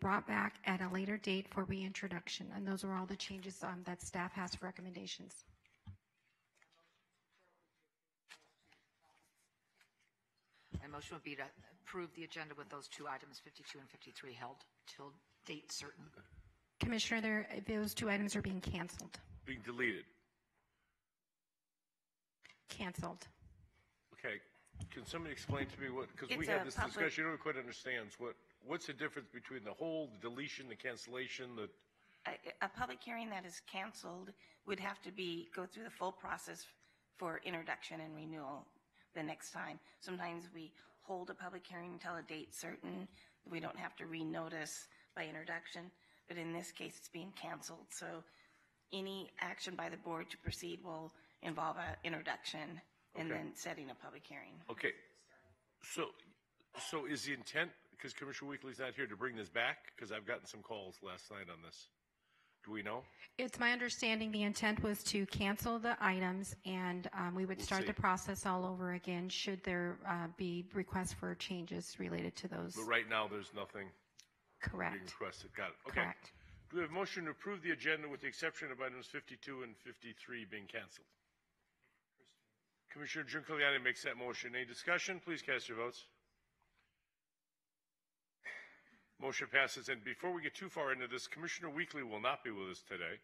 brought back at a later date for reintroduction. And those are all the changes that staff has for recommendations. My motion would be to approve the agenda with those two items, 52 and 53, held till date certain. Commissioner, those two items are being canceled. Being deleted. Canceled. Okay. Can somebody explain to me what, because we had this discussion, no one quite understands. What's the difference between the hold, the deletion, the cancellation, A public hearing that is canceled would have to go through the full process for introduction and renewal the next time. Sometimes we hold a public hearing until a date certain. We don't have to renotice by introduction, but in this case, it's being canceled. So any action by the board to proceed will involve an introduction and then setting a public hearing. Okay. So is the intent, because Commissioner Weekly's not here, to bring this back? Because I've gotten some calls last night on this. Do we know? It's my understanding the intent was to cancel the items, and we would start the process all over again should there be requests for changes related to those. But right now, there's nothing Correct. being requested. Got it. Okay. Correct. Do we have a motion to approve the agenda with the exception of items 52 and 53 being canceled? Commissioner Giuncoliani makes that motion. Any discussion? Please cast your votes. Motion passes. And before we get too far into this, Commissioner Weekly will not be with us today.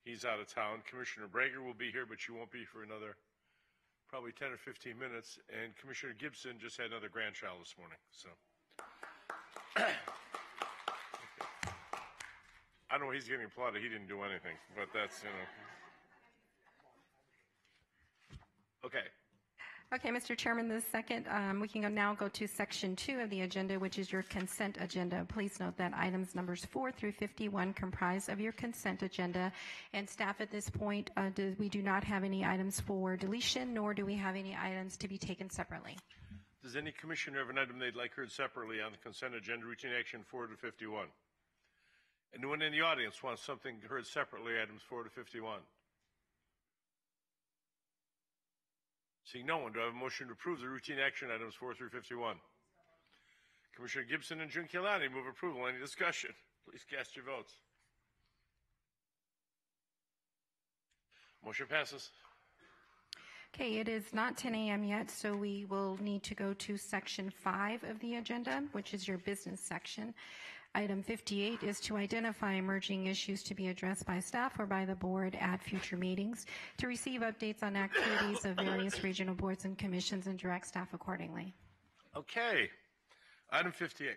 He's out of town. Commissioner Brager will be here, but she won't be for another probably 10 or 15 minutes. And Commissioner Gibson just had another grandchild this morning. So I know he's getting applauded. He didn't do anything, but that's, Okay. Okay, Mr. Chairman, the second, we can now go to section 2 of the agenda, which is your consent agenda. Please note that items numbers 4 through 51 comprise of your consent agenda. And staff at this point, we do not have any items for deletion, nor do we have any items to be taken separately. Does any commissioner have an item they'd like heard separately on the consent agenda, routine action 4 to 51? Anyone in the audience wants something heard separately, items 4 to 51? Seeing no one, do I have a motion to approve the routine action items 4 through 51? Commissioner Gibson and Giuncoliani move approval. Any discussion? Please cast your votes. Motion passes. Okay, it is not 10 a.m. yet, so we will need to go to section 5 of the agenda, which is your business section. Item 58 is to identify emerging issues to be addressed by staff or by the board at future meetings, to receive updates on activities of various regional boards and commissions, and direct staff accordingly. Okay. Item 58.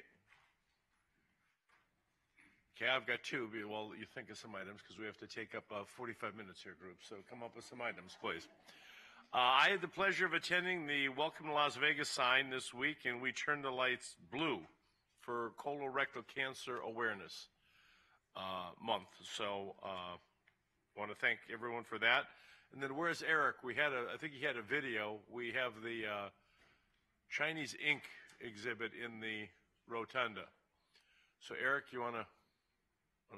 Okay, I've got two. Well, you think of some items because we have to take up 45 minutes here, group. So come up with some items, please. I had the pleasure of attending the Welcome to Las Vegas sign this week, and we turned the lights blue for colorectal cancer awareness month. So I want to thank everyone for that. And then where's Eric? I think he had a video. We have the Chinese ink exhibit in the rotunda. So Eric, you want to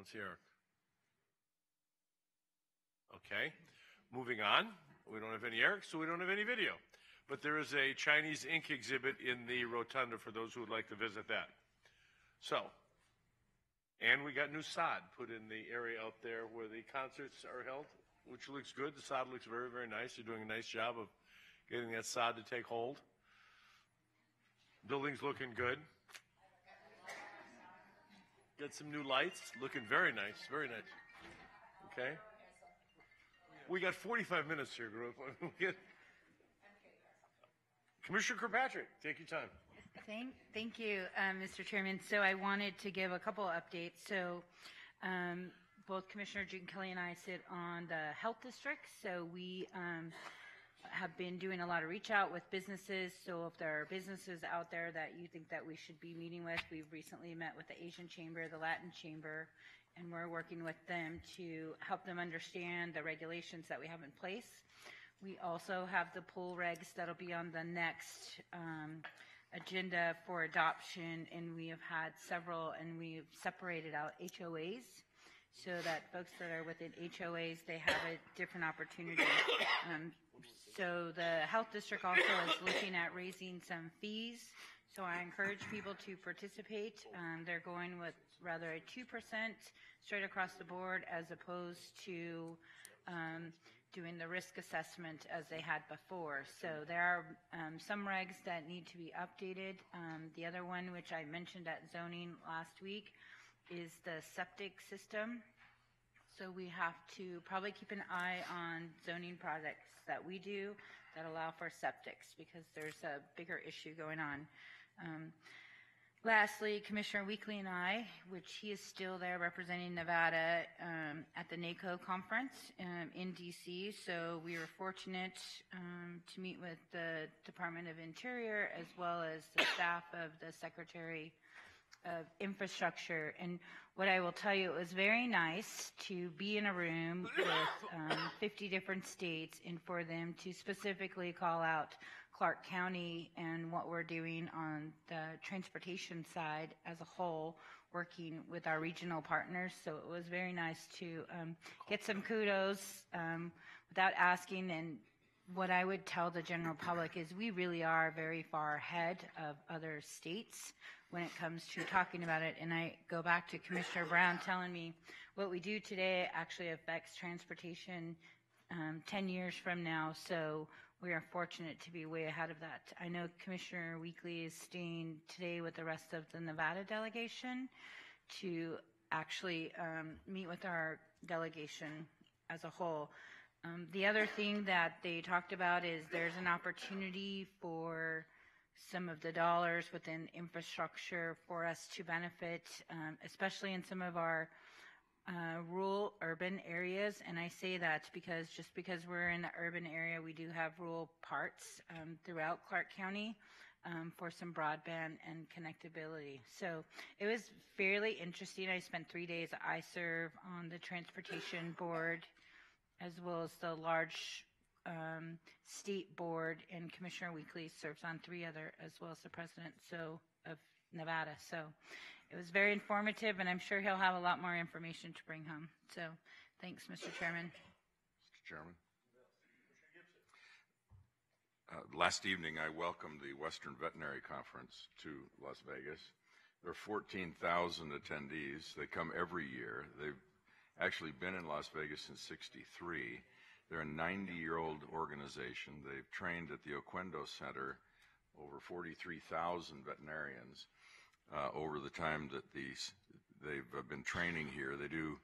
see Eric? Okay. Moving on. We don't have any Eric, so we don't have any video. But there is a Chinese ink exhibit in the rotunda for those who would like to visit that. So, and we got new sod put in the area out there where the concerts are held, which looks good. The sod looks very, very nice. You're doing a nice job of getting that sod to take hold. Building's looking good. Got some new lights, looking very nice, very nice. Okay. We got 45 minutes here, group. Commissioner Kirkpatrick, take your time. Thank you, Mr. Chairman. So I wanted to give a couple of updates. So both Commissioner Giuncoliani and I sit on the health district. So we have been doing a lot of reach out with businesses. So if there are businesses out there that you think that we should be meeting with, we've recently met with the Asian Chamber, the Latin Chamber, and we're working with them to help them understand the regulations that we have in place. We also have the pool regs that'll be on the next agenda for adoption, and we have had several, and we've separated out HOAs so that folks that are within HOAs, they have a different opportunity. So the health district also is looking at raising some fees. So I encourage people to participate. They're going with rather a 2% straight across the board as opposed to doing the risk assessment as they had before. So there are some regs that need to be updated. The other one, which I mentioned at zoning last week, is the septic system. So we have to probably keep an eye on zoning projects that we do that allow for septics, because there's a bigger issue going on. Lastly, Commissioner Weekly and I, which he is still there representing Nevada at the NACO conference in DC. So we were fortunate to meet with the Department of Interior as well as the staff of the Secretary of Infrastructure. And what I will tell you, it was very nice to be in a room with 50 different states and for them to specifically call out Clark County and what we're doing on the transportation side as a whole, working with our regional partners. So it was very nice to get some kudos without asking. And what I would tell the general public is we really are very far ahead of other states when it comes to talking about it. And I go back to Commissioner Brown telling me what we do today actually affects transportation 10 years from now. So we are fortunate to be way ahead of that. I know Commissioner Weekly is staying today with the rest of the Nevada delegation to actually meet with our delegation as a whole. The other thing that they talked about is there's an opportunity for some of the dollars within infrastructure for us to benefit, especially in some of our rural urban areas. And I say that because just because we're in the urban area, we do have rural parts throughout Clark County for some broadband and connectability. So it was fairly interesting. I spent 3 days. I serve on the transportation board as well as the large state board, and Commissioner Weekly serves on 3 other, as well as the president of Nevada. So it was very informative, and I'm sure he'll have a lot more information to bring home. So thanks, Mr. Chairman. Mr. Chairman. Last evening, I welcomed the Western Veterinary Conference to Las Vegas. There are 14,000 attendees. They come every year. They've actually been in Las Vegas since '63. They're a 90-year-old organization. They've trained at the Oquendo Center over 43,000 veterinarians over the time that they've been training here. They do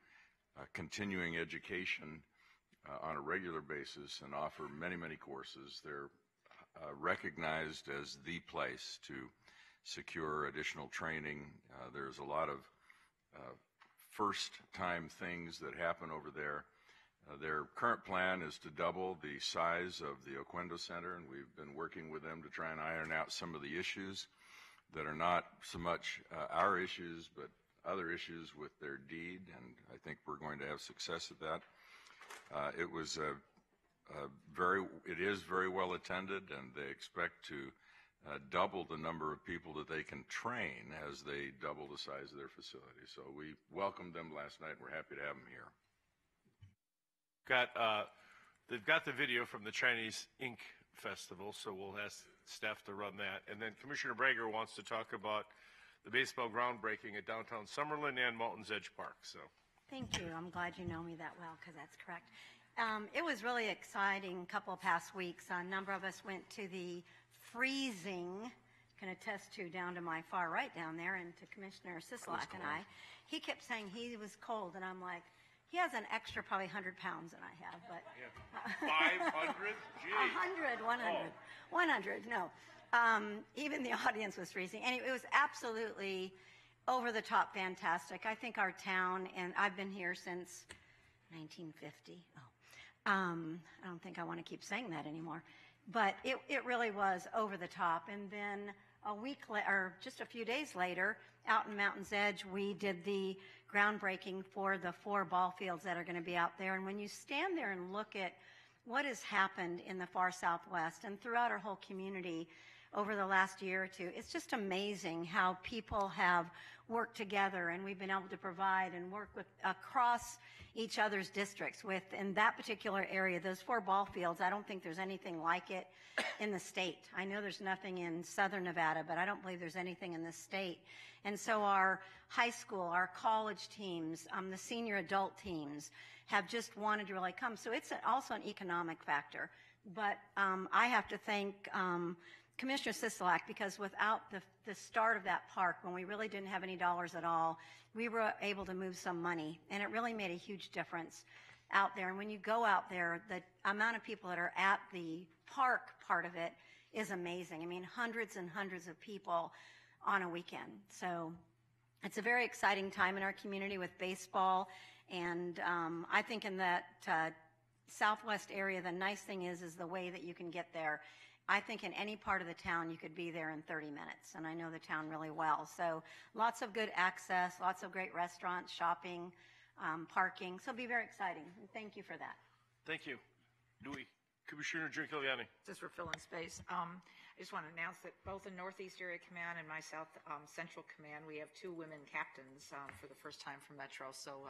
continuing education on a regular basis and offer many, many courses. They're recognized as the place to secure additional training. There's a lot of first-time things that happen over there. Their current plan is to double the size of the Oquendo Center, and we've been working with them to try and iron out some of the issues that are not so much our issues, but other issues with their deed, and I think we're going to have success at that. It is very well attended, and they expect to double the number of people that they can train as they double the size of their facility. So we welcomed them last night, and we're happy to have them here. They've got the video from the Chinese Ink Festival, so we'll ask staff to run that. And then Commissioner Brager wants to talk about the baseball groundbreaking at downtown Summerlin and Mountains Edge Park. So, thank you. I'm glad you know me that well, because that's correct. It was really exciting couple of past weeks. A number of us went to the freezing, can attest to down to my far right down there, and to Commissioner Sisolak and I. He kept saying he was cold, and I'm like, he has an extra probably 100 pounds than I have, but 500? Gee. 100, no. Even the audience was freezing. Anyway, it was absolutely over-the-top fantastic. I think our town, and I've been here since 1950. I don't think I want to keep saying that anymore. But it really was over the top. And then just a few days later, out in Mountains Edge, we did the groundbreaking for the 4 ball fields that are going to be out there. And when you stand there and look at what has happened in the far Southwest and throughout our whole community over the last year or two. It's just amazing how people have worked together, and we've been able to provide and work with across each other's districts. With in that particular area, those 4 ball fields, I don't think there's anything like it in the state. I know there's nothing in Southern Nevada, but I don't believe there's anything in the state. And so our high school, our college teams, the senior adult teams have just wanted to really come. So it's also an economic factor. But I have to thank Commissioner Sisolak, because without the start of that park, when we really didn't have any dollars at all, we were able to move some money, and it really made a huge difference out there. And when you go out there, the amount of people that are at the park part of it is amazing. I mean, hundreds and hundreds of people on a weekend. So it's a very exciting time in our community with baseball, and I think in that southwest area, the nice thing is the way that you can get there. I think in any part of the town, you could be there in 30 minutes, and I know the town really well. So lots of good access, lots of great restaurants, shopping, parking. So it'll be very exciting, and thank you for that. Thank you. Commissioner Giuliani. Just for filling space, I just want to announce that both in Northeast Area Command and my South Central Command, we have 2 women captains for the first time for Metro. So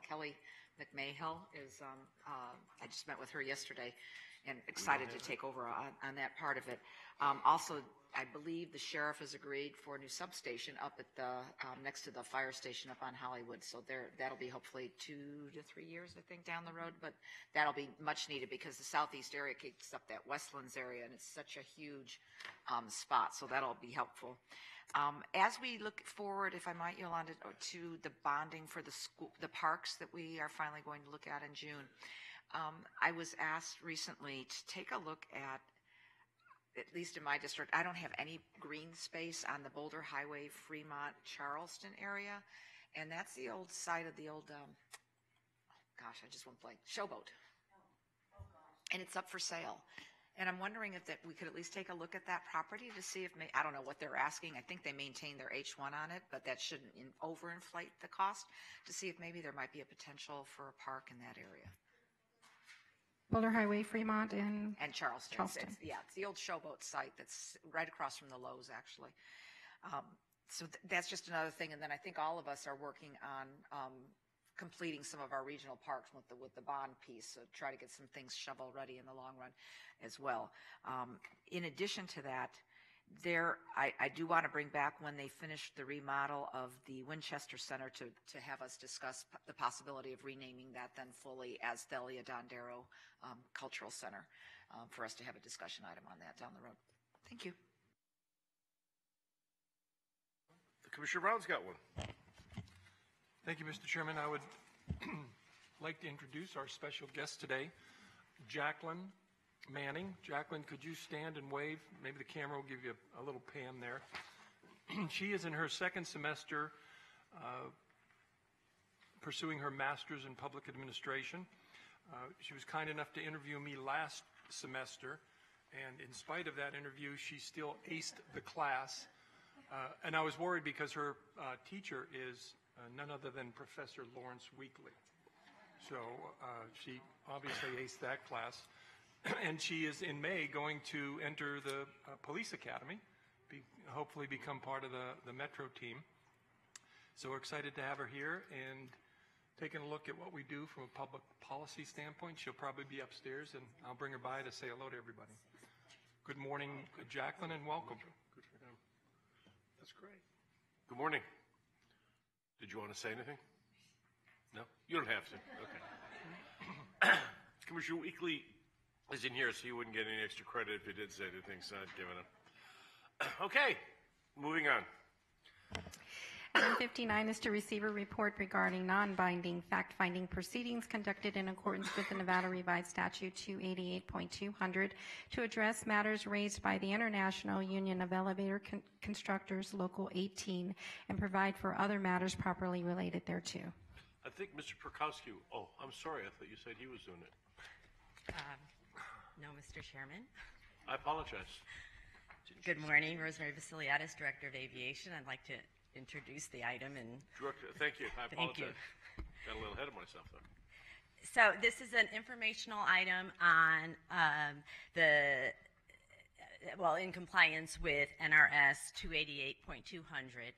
Kelly McMahill is, I just met with her yesterday, and excited to take over on that part of it. Also, I believe the sheriff has agreed for a new substation up at the next to the fire station up on Hollywood. So that'll be hopefully 2 to 3 years, I think, down the road. But that'll be much needed because the southeast area kicks up that Westlands area, and it's such a huge spot. So that'll be helpful. As we look forward, if I might, Yolanda, to the bonding for the parks that we are finally going to look at in June. I was asked recently to take a look at least in my district, I don't have any green space on the Boulder Highway, Fremont, Charleston area. And that's the old site of the old, I just went blank, Showboat. And it's up for sale. And I'm wondering if we could at least take a look at that property to see if, I don't know what they're asking. I think they maintain their H1 on it, but that shouldn't overinflate the cost, to see if maybe there might be a potential for a park in that area. Boulder Highway, Fremont, and Charleston. Charleston. It's the old Showboat site that's right across from the Lowe's, actually. So that's just another thing. And then I think all of us are working on completing some of our regional parks with the bond piece, so try to get some things shovel ready in the long run as well. In addition to that, I do want to bring back, when they finish the remodel of the Winchester Center, to have us discuss the possibility of renaming that then fully as Thalia Dondero Cultural Center, for us to have a discussion item on that down the road. Thank you. Commissioner Brown's got one. Thank you, Mr. Chairman. I would like to introduce our special guest today, Jacqueline Manning. Jacqueline, could you stand and wave? Maybe the camera will give you a little pan there. She is in her second semester pursuing her master's in public administration. She was kind enough to interview me last semester, and in spite of that interview, she still aced the class. And I was worried because her teacher is none other than Professor Lawrence Weekly. So she obviously aced that class. And she is in May going to enter the police academy, hopefully become part of the Metro team. So we're excited to have her here and taking a look at what we do from a public policy standpoint. She'll probably be upstairs, and I'll bring her by to say hello to everybody. Good morning, Jacqueline, and welcome. Good for him. That's great. Good morning. Did you want to say anything? No? You don't have to. Okay. Commissioner Weekly is in here, so you wouldn't get any extra credit if you did say anything, so I'd give it up. Okay, moving on. Item 59 is to receive a report regarding non-binding fact-finding proceedings conducted in accordance with the Nevada Revised Statute 288.200 to address matters raised by the International Union of Elevator Constructors, Local 18, and provide for other matters properly related thereto. I think Mr. Perkowski, I'm sorry, I thought you said he was doing it. No, Mr. Chairman. I apologize. Good morning, Rosemary Vasiliadis, Director of Aviation. I'd like to introduce the item and Director, thank you. I apologize. Thank you. Got a little ahead of myself there. So this is an informational item on the well, in compliance with NRS 288.200,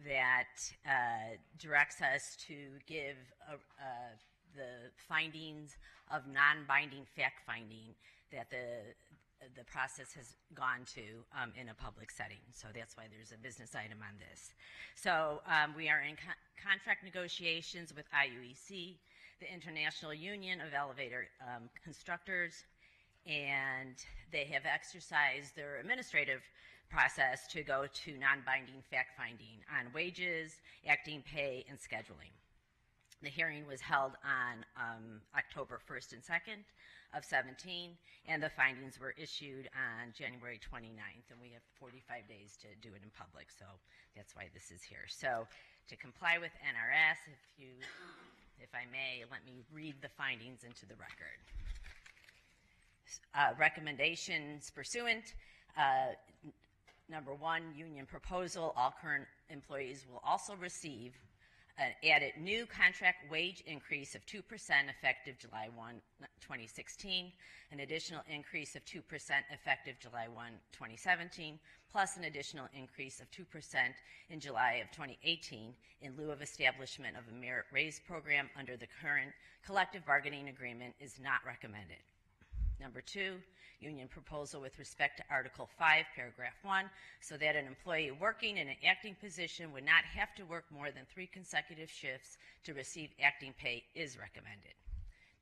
that directs us to give the findings of non-binding fact-finding that the process has gone to in a public setting. So that's why there's a business item on this. So we are in contract negotiations with IUEC, the International Union of Elevator Constructors, and they have exercised their administrative process to go to non-binding fact-finding on wages, acting pay, and scheduling. The hearing was held on October 1st and 2nd of 17, and the findings were issued on January 29th, and we have 45 days to do it in public, so that's why this is here. So to comply with NRS, if I may, let me read the findings into the record. Recommendations pursuant. Number 1, union proposal, all current employees will also receive an added new contract wage increase of 2% effective July 1, 2016, an additional increase of 2% effective July 1, 2017, plus an additional increase of 2% in July of 2018 in lieu of establishment of a merit raise program under the current collective bargaining agreement is not recommended. Number 2, union proposal with respect to Article 5, Paragraph 1, so that an employee working in an acting position would not have to work more than 3 consecutive shifts to receive acting pay is recommended.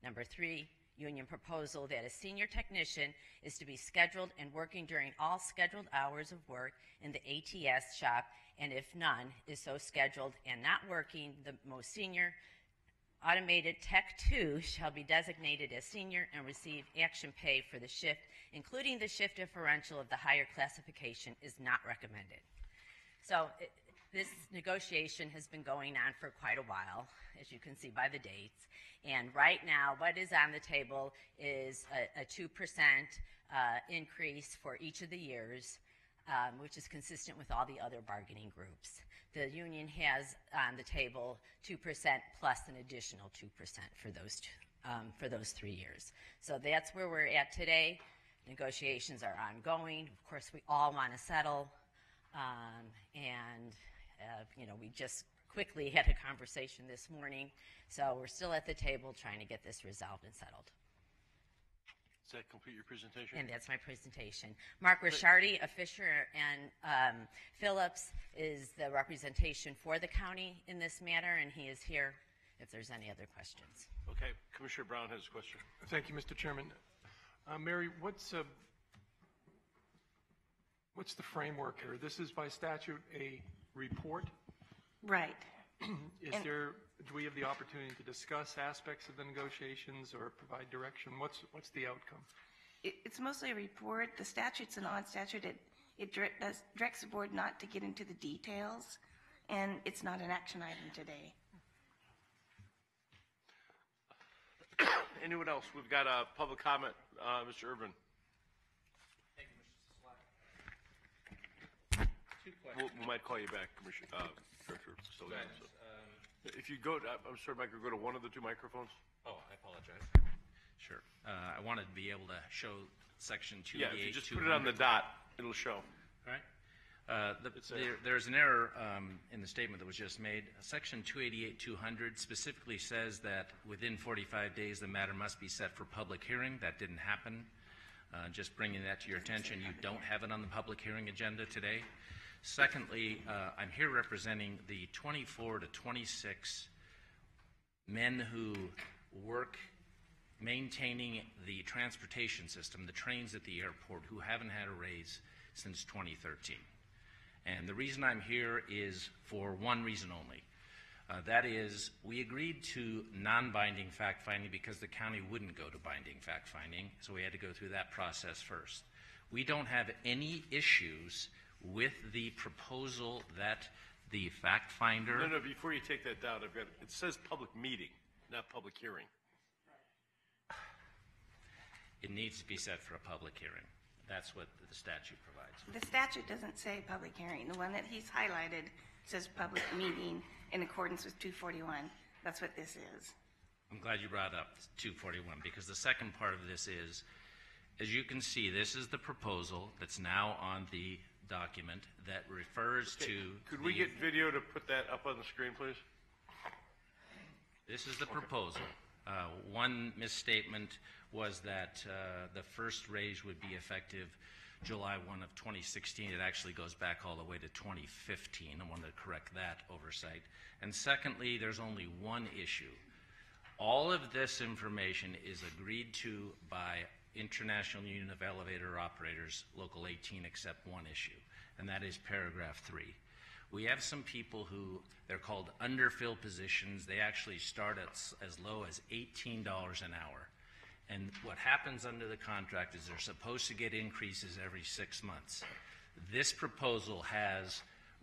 Number 3, union proposal that a senior technician is to be scheduled and working during all scheduled hours of work in the ATS shop, and if none is so scheduled and not working, the most senior automated Tech 2 shall be designated as senior and receive action pay for the shift, including the shift differential of the higher classification is not recommended. So this negotiation has been going on for quite a while, as you can see by the dates. And right now, what is on the table is a 2% increase for each of the years, which is consistent with all the other bargaining groups. The union has on the table 2% plus an additional 2% for those 3 years. So that's where we're at today. Negotiations are ongoing. Of course, we all want to settle, we just quickly had a conversation this morning, so we're still at the table trying to get this resolved and settled. Does that complete your presentation? And that's my presentation. Mark Rishardi of Fisher and Phillips is the representation for the county in this matter, and he is here if there's any other questions. Okay. Commissioner Brown has a question. Thank you, Mr. Chairman. Mary, what's the framework here? This is by statute a report. Right. Do we have the opportunity to discuss aspects of the negotiations or provide direction? What's the outcome? It's mostly a report. The statute's an odd statute. It directs the board not to get into the details, and it's not an action item today. Anyone else? We've got a public comment. Mr. Urban. Thank you, Mr. Slaughter. Two questions. We might call you back, Commissioner Director. If you go, I'm sorry, Mike, go to one of the 2 microphones. Oh, I apologize. Sure. I wanted to be able to show section 288. Yeah, if you just put it on the dot, it'll show. All right. There's an error in the statement that was just made. Section 288-200 specifically says that within 45 days the matter must be set for public hearing. That didn't happen. Just bringing that to your attention. You don't have it on the public hearing agenda today. Secondly, I'm here representing the 24 to 26 men who work maintaining the transportation system, the trains at the airport, who haven't had a raise since 2013. And the reason I'm here is for one reason only. That is, we agreed to non-binding fact-finding because the county wouldn't go to binding fact-finding, so we had to go through that process first. We don't have any issues with the proposal that the fact finder... No, before you take that down, it says public meeting, not public hearing. It needs to be set for a public hearing. That's what the statute provides. The statute doesn't say public hearing. The one that he's highlighted says public meeting in accordance with 241. That's what this is. I'm glad you brought up 241, because the second part of this is As you can see, this is the proposal that's now on the document that refers to. Could we get video to put that up on the screen, please? This is the proposal. One misstatement was that the first raise would be effective July 1 of 2016. It actually goes back all the way to 2015. I wanted to correct that oversight. And secondly, there's only one issue. All of this information is agreed to by International Union of Elevator Operators, Local 18, except one issue, and that is paragraph 3. We have some people who, they're called underfilled positions. They actually start at as low as $18 an hour. And what happens under the contract is they're supposed to get increases every 6 months. This proposal has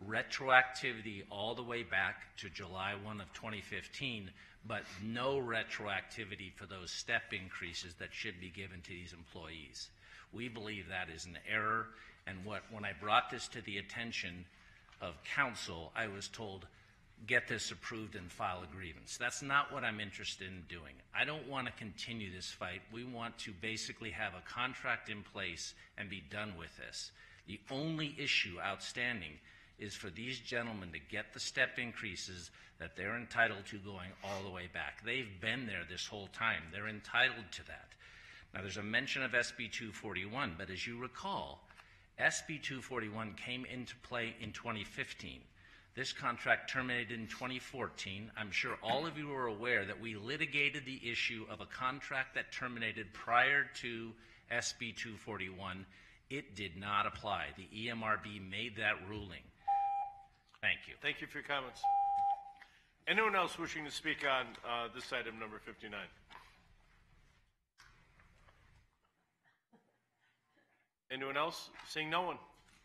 retroactivity all the way back to July 1 of 2015, but no retroactivity for those step increases that should be given to these employees. We believe that is an error, and when I brought this to the attention of council, I was told, get this approved and file a grievance. That's not what I'm interested in doing. I don't want to continue this fight. We want to basically have a contract in place and be done with this. The only issue outstanding is for these gentlemen to get the step increases that they're entitled to going all the way back. They've been there this whole time. They're entitled to that. Now, there's a mention of SB 241, but as you recall, SB 241 came into play in 2015. This contract terminated in 2014. I'm sure all of you are aware that we litigated the issue of a contract that terminated prior to SB 241. It did not apply. The EMRB made that ruling. Thank you. Thank you for your comments. Anyone else wishing to speak on this item number 59? Anyone else? Seeing no one.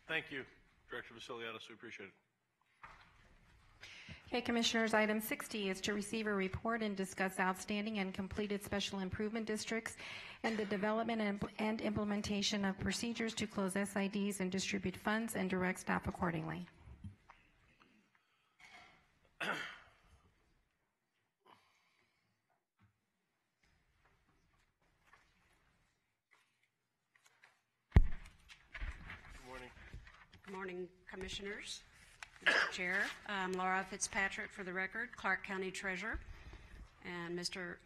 Thank you, Director Vasiliadis. We appreciate it. Okay, Commissioners, item 60 is to receive a report and discuss outstanding and completed special improvement districts and the development and implementation of procedures to close SIDs and distribute funds and direct staff accordingly. Good morning, Commissioners, Mr. Chair. I'm Laura Fitzpatrick, for the record, Clark County Treasurer. And Mr.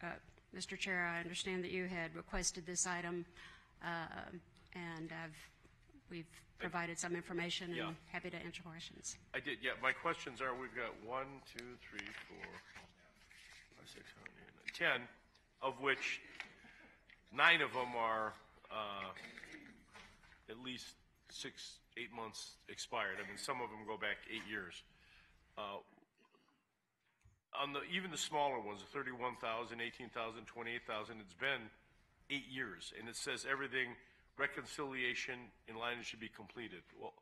Chair, I understand that you had requested this item, and we've provided some information and happy to answer questions. I did, yeah. My questions are, we've got 1, 2, 3, 4, 5, 6, 7, 8, 9, 10, of which 9 of them are at least 6, 8 months expired. I mean, some of them go back 8 years. On even the smaller ones, the 31,000, 18,000, 28,000, it's been 8 years, and it says everything, reconciliation and line should be completed. Well,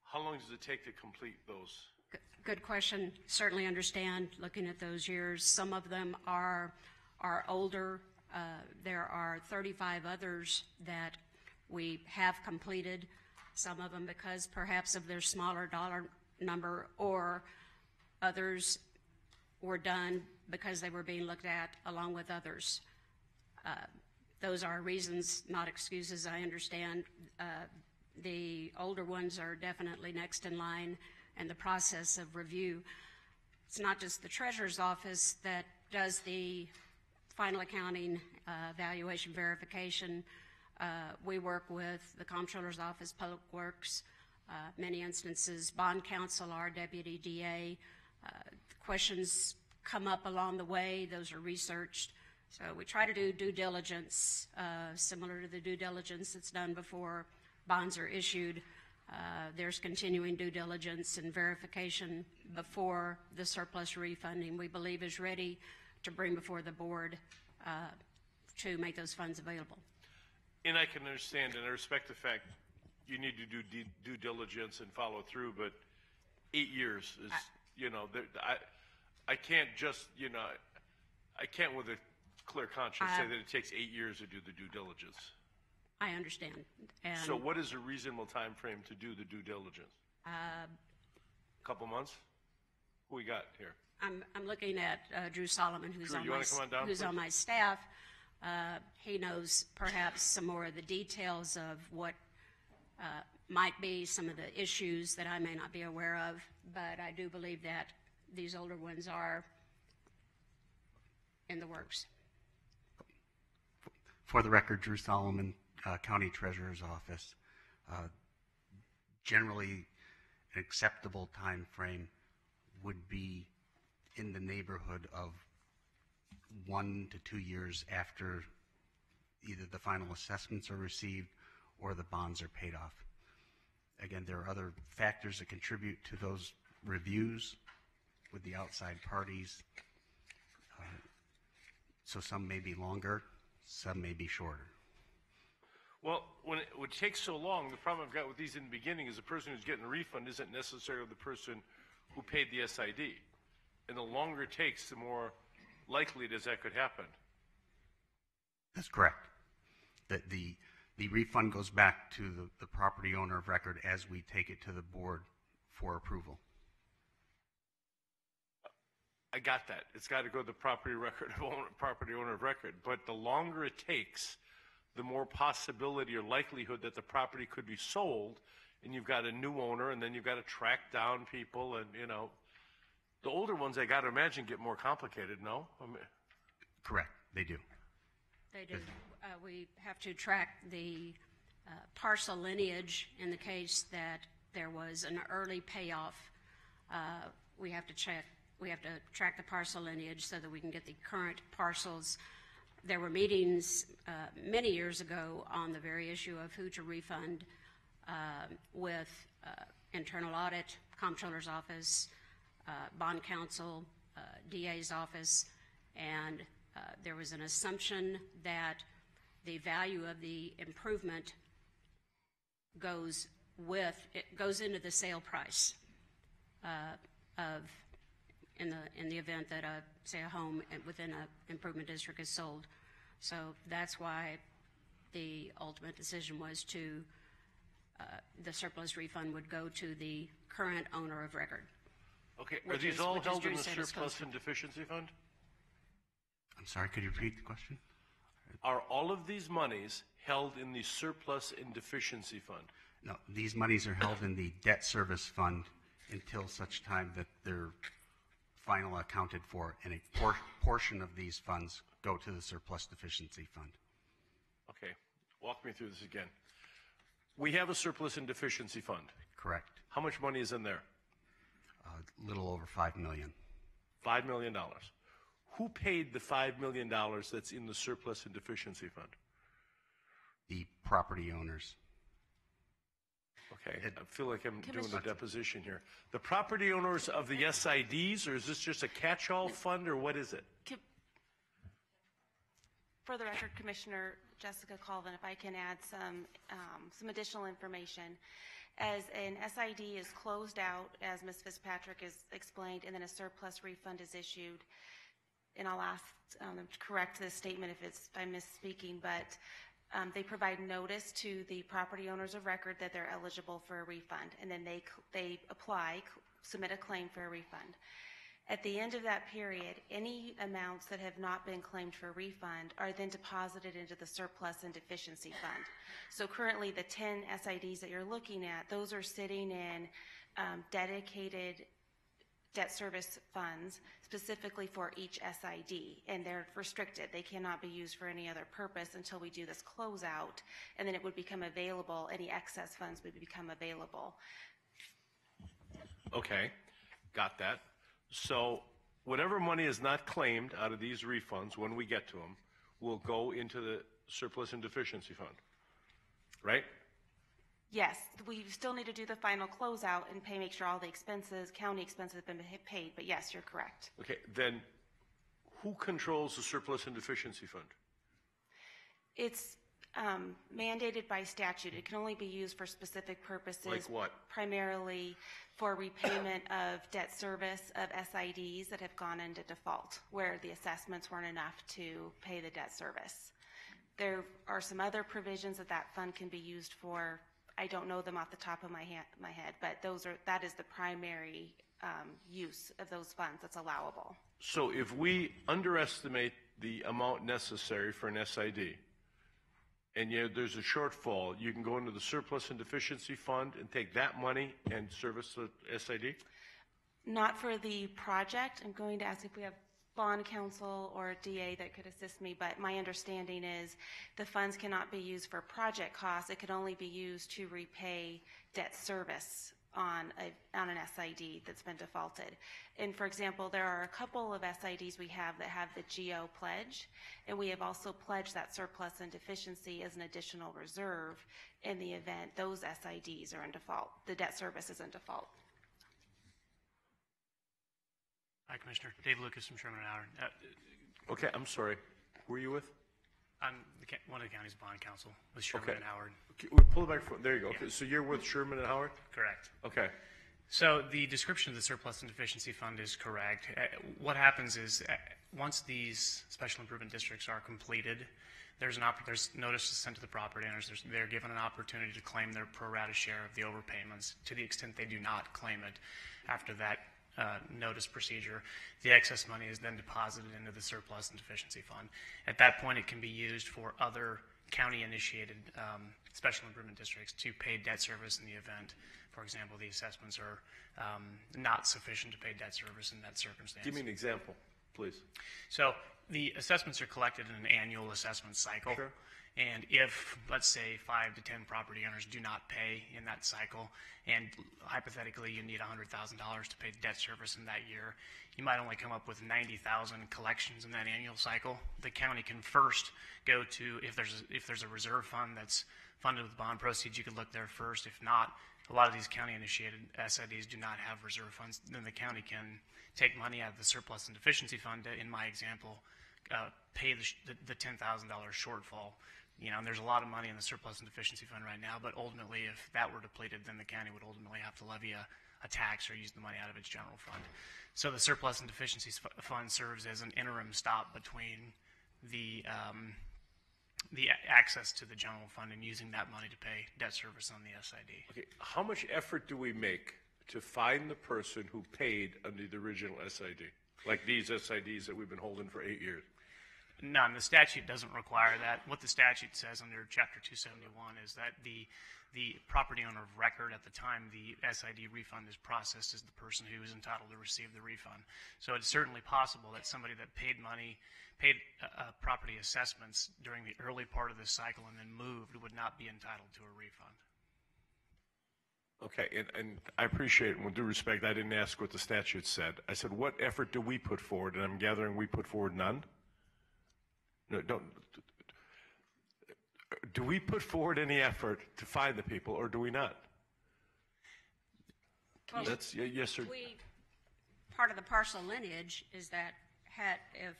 how long does it take to complete those? Good question. Certainly understand, looking at those years. Some of them are older. There are 35 others that we have completed. Some of them because perhaps of their smaller dollar number, or others were done because they were being looked at along with others. Those are reasons, not excuses, I understand. The older ones are definitely next in line, and the process of review. It's not just the Treasurer's Office that does the final accounting valuation verification. We work with the Comptroller's Office, Public Works, many instances, Bond Counsel, our Deputy DA. Questions come up along the way. Those are researched. So we try to do due diligence, similar to the due diligence that's done before bonds are issued. There's continuing due diligence and verification before the surplus refunding we believe is ready to bring before the board to make those funds available. And I can understand, and I respect the fact you need to do due diligence and follow through, but 8 years is, I can't just, I can't with a clear conscience say that it takes 8 years to do the due diligence. I understand. And so what is a reasonable time frame to do the due diligence? Couple months? Who we got here? I'm looking at Drew Solomon, who's Drew, on you wanna come on down, who's please? on my staff. He knows perhaps some more of the details of what might be some of the issues that I may not be aware of, but I do believe that these older ones are in the works. For the record, Drew Solomon, County Treasurer's Office. Generally, an acceptable time frame would be in the neighborhood of 1 to 2 years after either the final assessments are received or the bonds are paid off. Again, there are other factors that contribute to those reviews with the outside parties. So some may be longer, some may be shorter. Well, when it would take so long, the problem I've got with these in the beginning is the person who's getting a refund isn't necessarily the person who paid the SID. And the longer it takes, the more likely it is that could happen. That's correct. That the refund goes back to the property owner of record as we take it to the board for approval. I got that. It's got to go to the property owner of record. But the longer it takes, the more possibility or likelihood that the property could be sold, and you've got a new owner, and then you've got to track down people, and the older ones, I got to imagine, get more complicated. No, Correct. They do. They do. We have to track the parcel lineage in the case that there was an early payoff. We have to track the parcel lineage so that we can get the current parcels. There were meetings many years ago on the very issue of who to refund with internal audit, comptroller's office, bond counsel, DA's office, and there was an assumption that the value of the improvement goes into the sale price in the event that say a home within an improvement district is sold. So that's why the ultimate decision was to the surplus refund would go to the current owner of record. Okay, are these all held in the surplus and deficiency fund? I'm sorry, could you repeat the question? Are all of these monies held in the surplus and deficiency fund? No, these monies are held in the debt service fund until such time that they're final accounted for, and a portion of these funds go to the surplus deficiency fund. Okay, walk me through this again. We have a surplus and deficiency fund. Correct. How much money is in there? A little over $5 million. $5 million. Who paid the $5 million that's in the surplus and deficiency fund? The property owners. Okay, I feel like I'm doing a deposition here. The property owners of the SIDs, or is this just a catch-all fund, or what is it? For the record, Commissioner Jessica Colvin, if I can add some additional information. As an SID is closed out, as Ms. Fitzpatrick has explained, and then a surplus refund is issued, and I'll ask them to correct this statement if I'm misspeaking, but they provide notice to the property owners of record that they're eligible for a refund, and then they submit a claim for a refund. At the end of that period, any amounts that have not been claimed for a refund are then deposited into the surplus and deficiency fund. So currently the 10 SIDs that you're looking at, those are sitting in dedicated debt service funds specifically for each SID, and they're restricted. They cannot be used for any other purpose until we do this closeout, and then it would become available, any excess funds would become available. Okay, got that. So whatever money is not claimed out of these refunds when we get to them will go into the surplus and deficiency fund, right? Yes, we still need to do the final closeout and make sure all the expenses, county expenses have been paid, but yes, you're correct. Okay, then who controls the surplus and deficiency fund? It's mandated by statute. It can only be used for specific purposes. Like what? Primarily for repayment of debt service of SIDs that have gone into default, where the assessments weren't enough to pay the debt service. There are some other provisions that fund can be used for. I don't know them off the top of my head, but that is the primary use of those funds that's allowable. So if we underestimate the amount necessary for an SID, and there's a shortfall, you can go into the surplus and deficiency fund and take that money and service the SID? Not for the project. I'm going to ask if we have bond counsel or a DA that could assist me, but my understanding is the funds cannot be used for project costs. It could only be used to repay debt service on an SID that's been defaulted. And for example, there are a couple of SIDs we have that have the GO pledge, and we have also pledged that surplus and deficiency as an additional reserve in the event those SIDs are in default, the debt service is in default. Hi, Commissioner. Dave Lucas from Sherman and Howard. Okay, I'm sorry. Who are you with? I'm one of the county's bond counsel with Sherman and Howard. Okay, we'll pull it back from, there you go. Yeah. Okay, so you're with Sherman and Howard? Correct. Okay. So the description of the surplus and deficiency fund is correct. What happens is once these special improvement districts are completed, there's notices sent to the property owners. They're given an opportunity to claim their pro rata share of the overpayments. To the extent they do not claim it after that notice procedure, the excess money is then deposited into the surplus and deficiency fund. At that point, it can be used for other county-initiated special improvement districts to pay debt service in the event, for example, the assessments are not sufficient to pay debt service in that circumstance. Give me an example, please. So the assessments are collected in an annual assessment cycle. Sure. And if, let's say, 5 to 10 property owners do not pay in that cycle, and hypothetically you need $100,000 to pay debt service in that year, you might only come up with 90,000 collections in that annual cycle. The county can first go to, if there's a reserve fund that's funded with bond proceeds, you could look there first. If not, a lot of these county-initiated SIDs do not have reserve funds. Then the county can take money out of the surplus and deficiency fund to, in my example, pay the $10,000 shortfall. And there's a lot of money in the surplus and deficiency fund right now, but ultimately, if that were depleted, then the county would ultimately have to levy a tax or use the money out of its general fund. So the surplus and deficiency fund serves as an interim stop between the access to the general fund and using that money to pay debt service on the SID. Okay, how much effort do we make to find the person who paid under the original SID, like these SIDs that we've been holding for 8 years? None. The statute doesn't require that. What the statute says under Chapter 271 is that the property owner of record at the time the SID refund is processed is the person who is entitled to receive the refund. So it's certainly possible that somebody that paid property assessments during the early part of this cycle and then moved would not be entitled to a refund. Okay, and I appreciate it. With due respect, I didn't ask what the statute said. I said, what effort do we put forward? And I'm gathering we put forward none? No, don't. Do we put forward any effort to find the people, or do we not? Well, yes, sir. Part of the parcel lineage is that if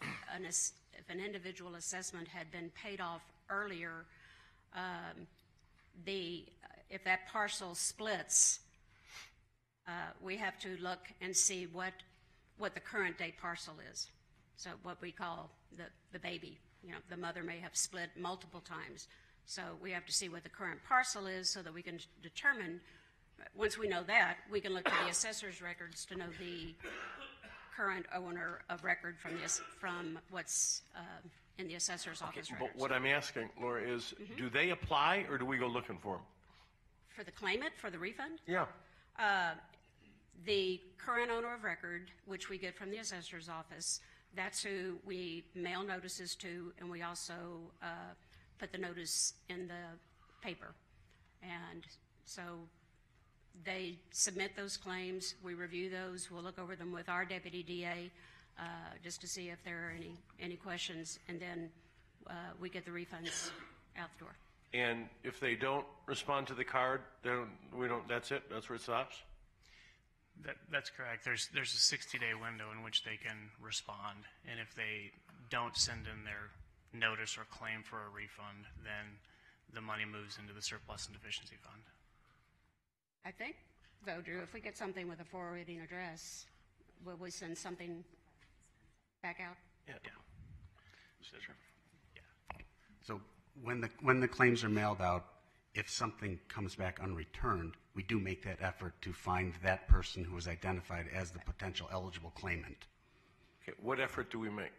an individual assessment had been paid off earlier, if that parcel splits, we have to look and see what the current day parcel is. So what we call the baby. The mother may have split multiple times. So we have to see what the current parcel is so that we can determine, once we know that, we can look at the assessor's records to know the current owner of record from what's in the assessor's office records. But what I'm asking, Laura, is do they apply or do we go looking for them? For the claimant, for the refund? Yeah. The current owner of record, which we get from the assessor's office, that's who we mail notices to, and we also put the notice in the paper. And so they submit those claims, we review those, we'll look over them with our deputy DA just to see if there are any questions, and then we get the refunds out the door. And if they don't respond to the card, then that's it? That's where it stops? That's correct. There's a 60-day window in which they can respond, and if they don't send in their notice or claim for a refund, then the money moves into the surplus and deficiency fund. I think, though, Drew, if we get something with a forwarding address, will we send something back out? Yeah. Sure. Yeah. So when the claims are mailed out, if something comes back unreturned, we do make that effort to find that person who is identified as the potential eligible claimant. Okay, what effort do we make?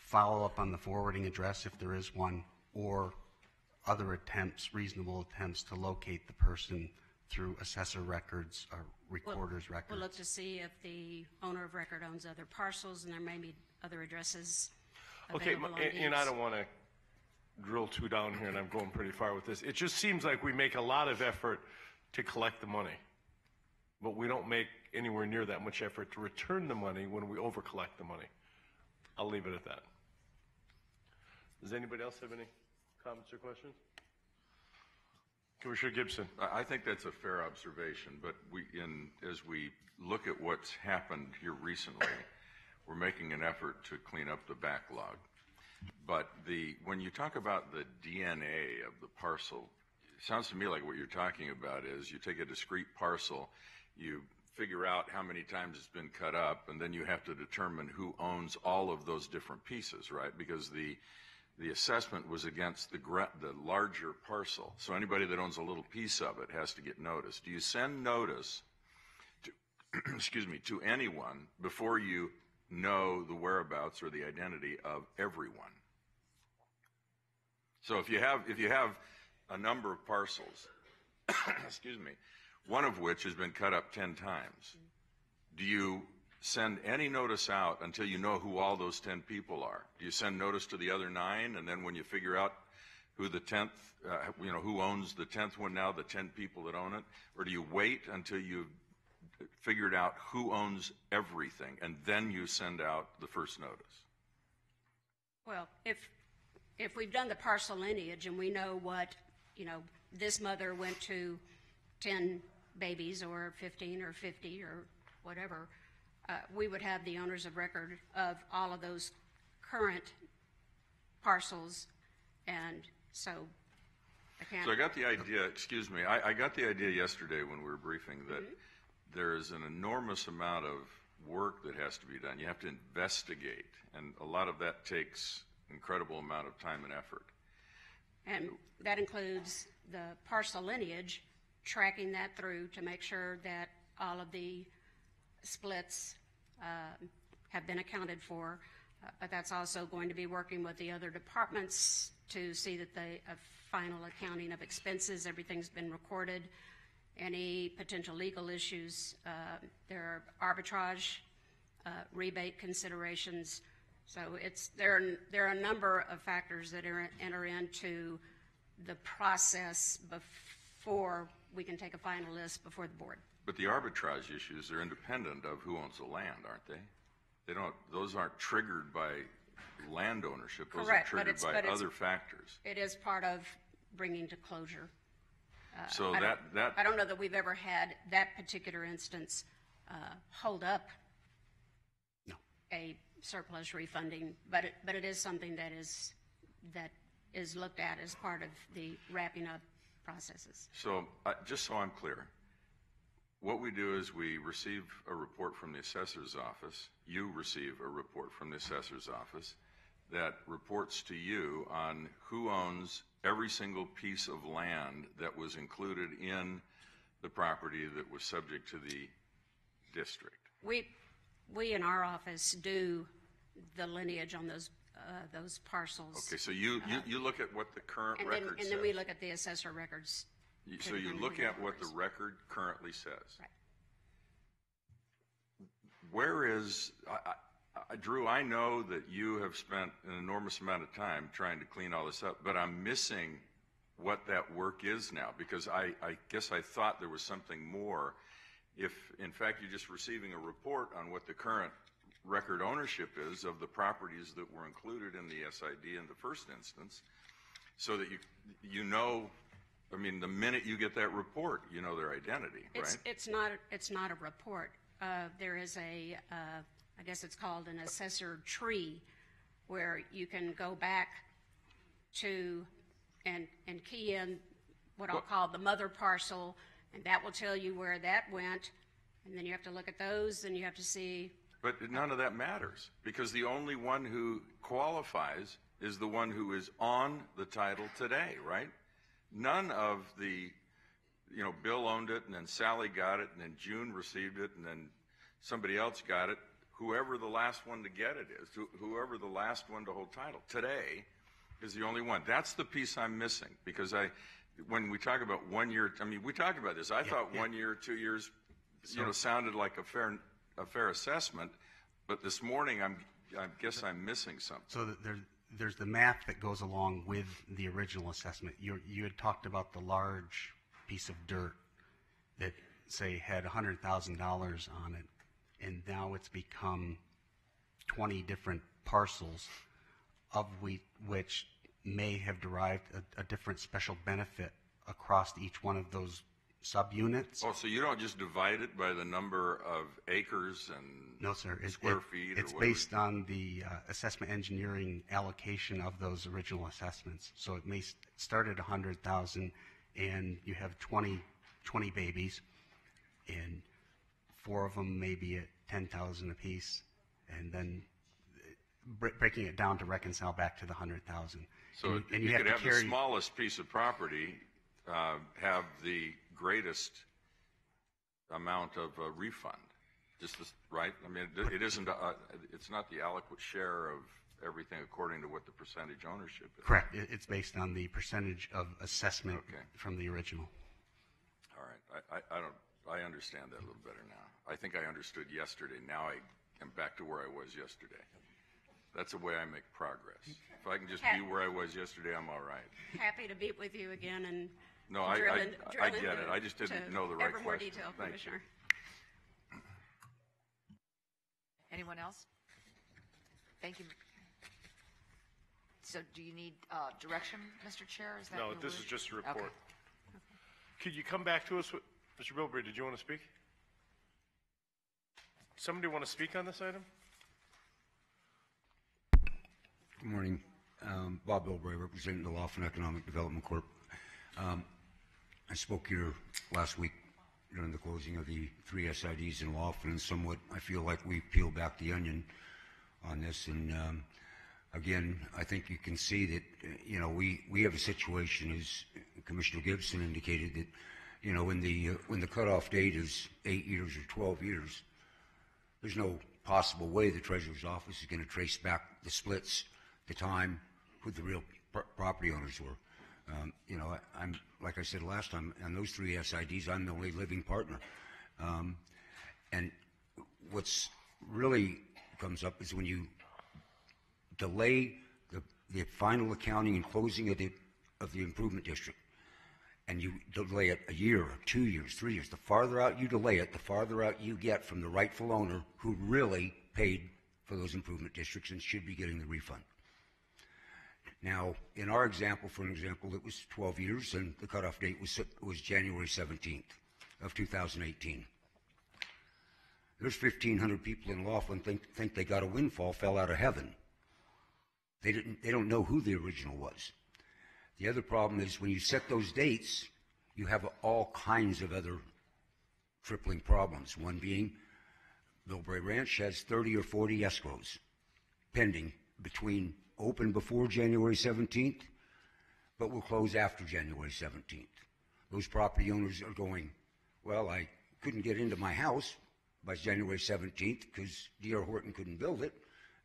follow up on the forwarding address if there is one, or other attempts, reasonable attempts to locate the person through assessor records or recorder's records? We'll look to see if the owner of record owns other parcels, and there may be other addresses Okay, available on and I deeds. don't want to drill too down here, and I'm going pretty far with this. It just seems like we make a lot of effort to collect the money, but we don't make anywhere near that much effort to return the money when we over-collect the money. I'll leave it at that. Does anybody else have any comments or questions? Commissioner Gibson. I think that's a fair observation, but as we look at what's happened here recently, we're making an effort to clean up the backlog. But when you talk about the DNA of the parcel, it sounds to me like what you're talking about is you take a discrete parcel, you figure out how many times it's been cut up, and then you have to determine who owns all of those different pieces, right? Because the assessment was against the larger parcel. So anybody that owns a little piece of it has to get notice. Do you send notice to, excuse me, to anyone before you know the whereabouts or the identity of everyone? So if you have a number of parcels, excuse me, one of which has been cut up 10 times, do you send any notice out until you know who all those 10 people are? Do you send notice to the other 9, and then when you figure out who the 10th, who owns the 10th one now, the 10 people that own it? Or do you wait until you've figured out who owns everything, and then you send out the first notice? Well, if we've done the parcel lineage and we know what, this mother went to 10 babies or 15 or 50 or whatever, we would have the owners of record of all of those current parcels, and so I can't. So I got the idea, excuse me, I got the idea yesterday when we were briefing that there is an enormous amount of work that has to be done. You have to investigate, and a lot of that takes incredible amount of time and effort. And that includes the parcel lineage, tracking that through to make sure that all of the splits have been accounted for. But that's also going to be working with the other departments to see that the final accounting of expenses, everything's been recorded. Any potential legal issues, there are arbitrage, rebate considerations. So there are a number of factors that enter into the process before we can take a final list before the board. But the arbitrage issues are independent of who owns the land, aren't they? Those aren't triggered by land ownership. Those Correct, are triggered by other factors. It is part of bringing to closure. So I don't know that we've ever had that particular instance hold up a surplus refunding, but it is something that is looked at as part of the wrapping up processes. So just so I'm clear, what we do is we receive a report from the assessor's office. You receive a report from the assessor's office that reports to you on who owns every single piece of land that was included in the property that was subject to the district. We in our office do the lineage on those parcels. Okay, so you look at what the current record says. And then we look at the assessor records. So you look at what the record currently says. Right. Where is, Drew, I know that you have spent an enormous amount of time trying to clean all this up, but I'm missing what that work is now, because I guess I thought there was something more. If, in fact, you're just receiving a report on what the current record ownership is of the properties that were included in the SID in the first instance, so that you know, I mean, the minute you get that report, you know their identity, right? It's not a report. There is I guess it's called an assessor tree, where you can go back to and key in what I'll call the mother parcel, and that will tell you where that went, and then you have to look at those, and you have to see. But none of that matters, because the only one who qualifies is the one who is on the title today, right? None of the, Bill owned it, and then Sally got it, and then June received it, and then somebody else got it. whoever the last one to get it is, whoever the last one to hold title. Today is the only one. That's the piece I'm missing, because when we talk about 1 year, I mean, we talked about this. I thought 1 year, 2 years, sounded like a fair assessment, but this morning I guess I'm missing something. So there's the math that goes along with the original assessment. You had talked about the large piece of dirt that, say, had $100,000 on it, and now it's become 20 different parcels, of which may have derived a different special benefit across each one of those subunits. Oh, so you don't just divide it by the number of acres and no, sir. Square feet? It's based on the assessment engineering allocation of those original assessments. So it may start at 100,000, and you have 20 babies, and 4 of them may be at 10,000 apiece, and then breaking it down to reconcile back to the 100,000. So and you have could to have carry the smallest piece of property have the greatest amount of refund. Just this, right? I mean, it isn't. It's not the adequate share of everything according to what the percentage ownership is. Correct. It's based on the percentage of assessment from the original. All right. I understand that a little better now. I think I understood yesterday. Now I am back to where I was yesterday. That's the way I make progress. If I can just be where I was yesterday, I'm all right. Happy to be with you again and no, I get it. I just didn't know the right ever more question. detail, Thank Commissioner. you. Anyone else? Thank you. So do you need direction, Mr. Chair? Is that No, your this wish? is just a report. Okay. Could you come back to us? Mr. Bilbrey, did you want to speak? Somebody want to speak on this item? Good morning. Bob Bilbrey, representing the Laughlin Economic Development Corp. I spoke here last week during the closing of the 3 SIDs in Laughlin, and somewhat I feel like we peeled back the onion on this. And again, I think you can see that, we have a situation, as Commissioner Gibson indicated, that, when the cutoff date is 8 years or 12 years, there's no possible way the Treasurer's Office is going to trace back the splits, the time, who the real property owners were. I'm like I said last time, on those 3 SIDs, I'm the only living partner. And what's really comes up is when you delay the final accounting and closing of the improvement district, and you delay it a year, or 2 years, 3 years. The farther out you delay it, the farther out you get from the rightful owner who really paid for those improvement districts and should be getting the refund. Now, in our example, for an example, it was 12 years, and the cutoff date was January 17th of 2018. There's 1,500 people in Laughlin think they got a windfall, fell out of heaven. They don't know who the original was. The other problem is when you set those dates, you have all kinds of other crippling problems. One being, Bilbrey Ranch has 30 or 40 escrows pending between open before January 17th, but will close after January 17th. Those property owners are going, well, I couldn't get into my house by January 17th because D.R. Horton couldn't build it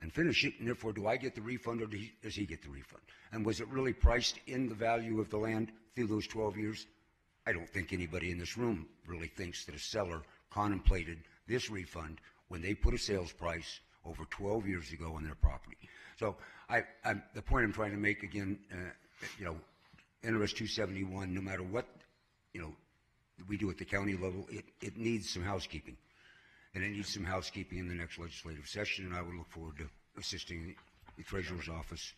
and finish it, and therefore do I get the refund or does he get the refund? And was it really priced in the value of the land through those 12 years? I don't think anybody in this room really thinks that a seller contemplated this refund when they put a sales price over 12 years ago on their property. So the point I'm trying to make again, NRS 271, no matter what, we do at the county level, it needs some housekeeping. And it needs some housekeeping in the next legislative session, and I would look forward to assisting the Treasurer's Office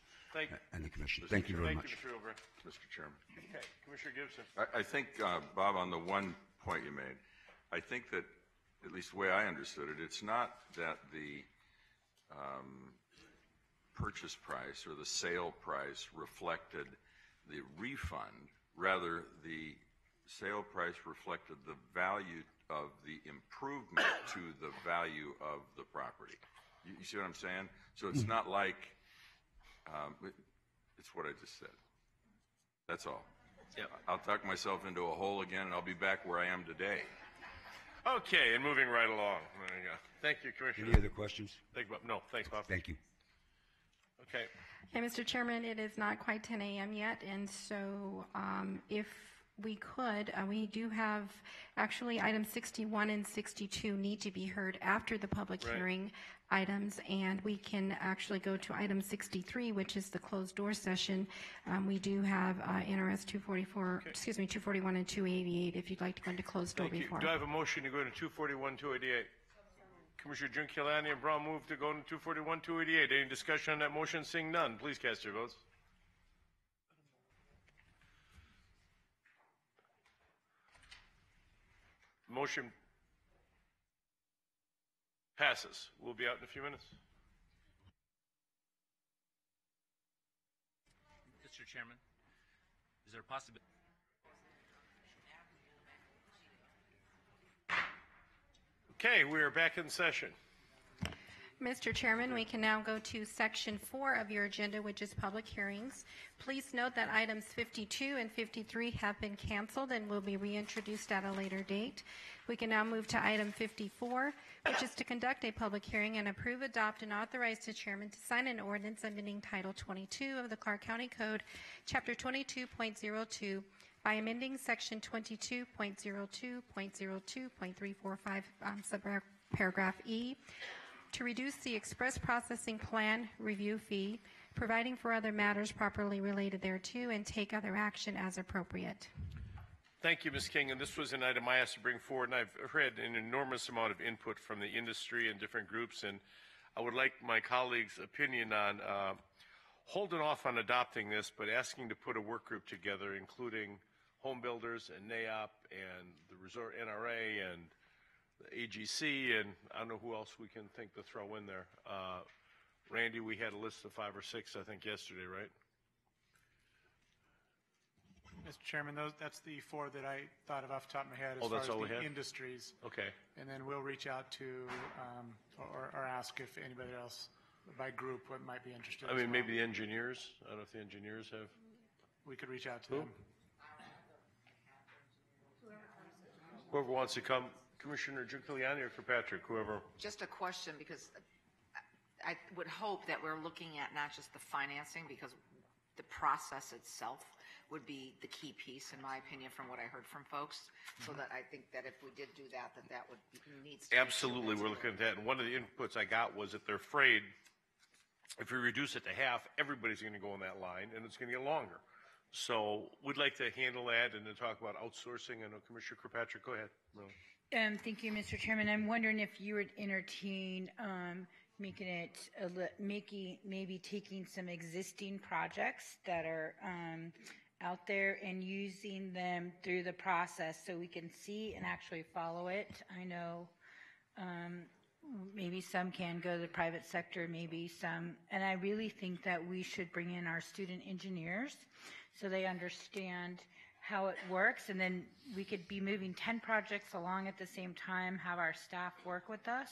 and the Commission. Thank you very much. Thank you, Mr. Bilbrey. Mr. Chairman. Okay, Commissioner Gibson. I think, Bob, on the one point you made, I think that, at least the way I understood it, it's not that the purchase price or the sale price reflected the refund. Rather, the sale price reflected the value of the improvement to the value of the property. You see what I'm saying? So it's not like, it's what I just said. That's all. Yep. I'll talk myself into a hole again, and I'll be back where I am today. Okay, and moving right along. There you go. Thank you, Commissioner. Any other questions? No, thanks, Bob. Thank you. Okay. Okay, Mr. Chairman, it is not quite 10 a.m. yet, and so if we could, we do have, actually, items 61 and 62 need to be heard after the public Right. hearing items, and we can actually go to item 63, which is the closed door session. We do have NRS 244, excuse me, 241 and 288, if you'd like to go into closed door Thank you. before. Do I have a motion to go into 241, 288? Commissioner Giunchigliani and Brown move to go into 241, 288. Any discussion on that motion? Seeing none, please cast your votes. Motion passes. We'll be out in a few minutes. Mr. Chairman, is there a possibility? Okay, we are back in session. Mr. Chairman, we can now go to Section 4 of your agenda, which is public hearings. Please note that items 52 and 53 have been canceled and will be reintroduced at a later date. We can now move to item 54, which is to conduct a public hearing and approve, adopt, and authorize the chairman to sign an ordinance amending Title 22 of the Clark County Code, Chapter 22.02, by amending Section 22.02.02.345, subparagraph E, to reduce the express processing plan review fee, providing for other matters properly related thereto, and take other action as appropriate. Thank you, Ms. King. And this was an item I asked to bring forward, and I've heard an enormous amount of input from the industry and different groups, and I would like my colleagues' opinion on holding off on adopting this, but asking to put a work group together, including home builders and NAOP and the Resort NRA and the AGC, and I don't know who else we can think to throw in there. Randy, we had a list of 5 or 6, I think, yesterday, right? Mr. Chairman, that's the 4 that I thought of off the top of my head as that's far all as we the have? industries. Okay. And then we'll reach out to or ask if anybody else by group what might be interested. I as mean, well. maybe the engineers. I don't know if the engineers have. We could reach out to Who? them. Whoever wants to come, Commissioner Giuliani or Kirkpatrick, whoever. Just a question, because I would hope that we're looking at not just the financing, because the process itself would be the key piece, in my opinion, from what I heard from folks. So that I think that if we did do that, that would needs to. Absolutely, we're looking at that. And one of the inputs I got was that they're afraid if we reduce it to half, everybody's going to go on that line, and it's going to get longer. So we'd like to handle that and then talk about outsourcing. I know Commissioner Kirkpatrick, go ahead. No. Thank you, Mr. Chairman. I'm wondering if you would entertain making it maybe taking some existing projects that are out there and using them through the process so we can see and actually follow it. I know maybe some can go to the private sector, maybe some, and I really think that we should bring in our student engineers so they understand how it works, and then we could be moving 10 projects along at the same time, have our staff work with us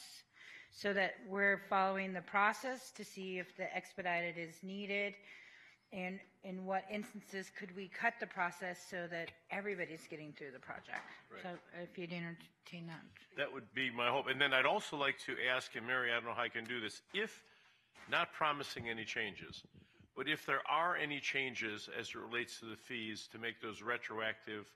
so that we're following the process to see if the expedited is needed, and in what instances could we cut the process so that everybody's getting through the project. Right. So if you'd entertain that. That would be my hope. And then I'd also like to ask, and Mary, I don't know how I can do this, if, not promising any changes, but if there are any changes as it relates to the fees, to make those retroactive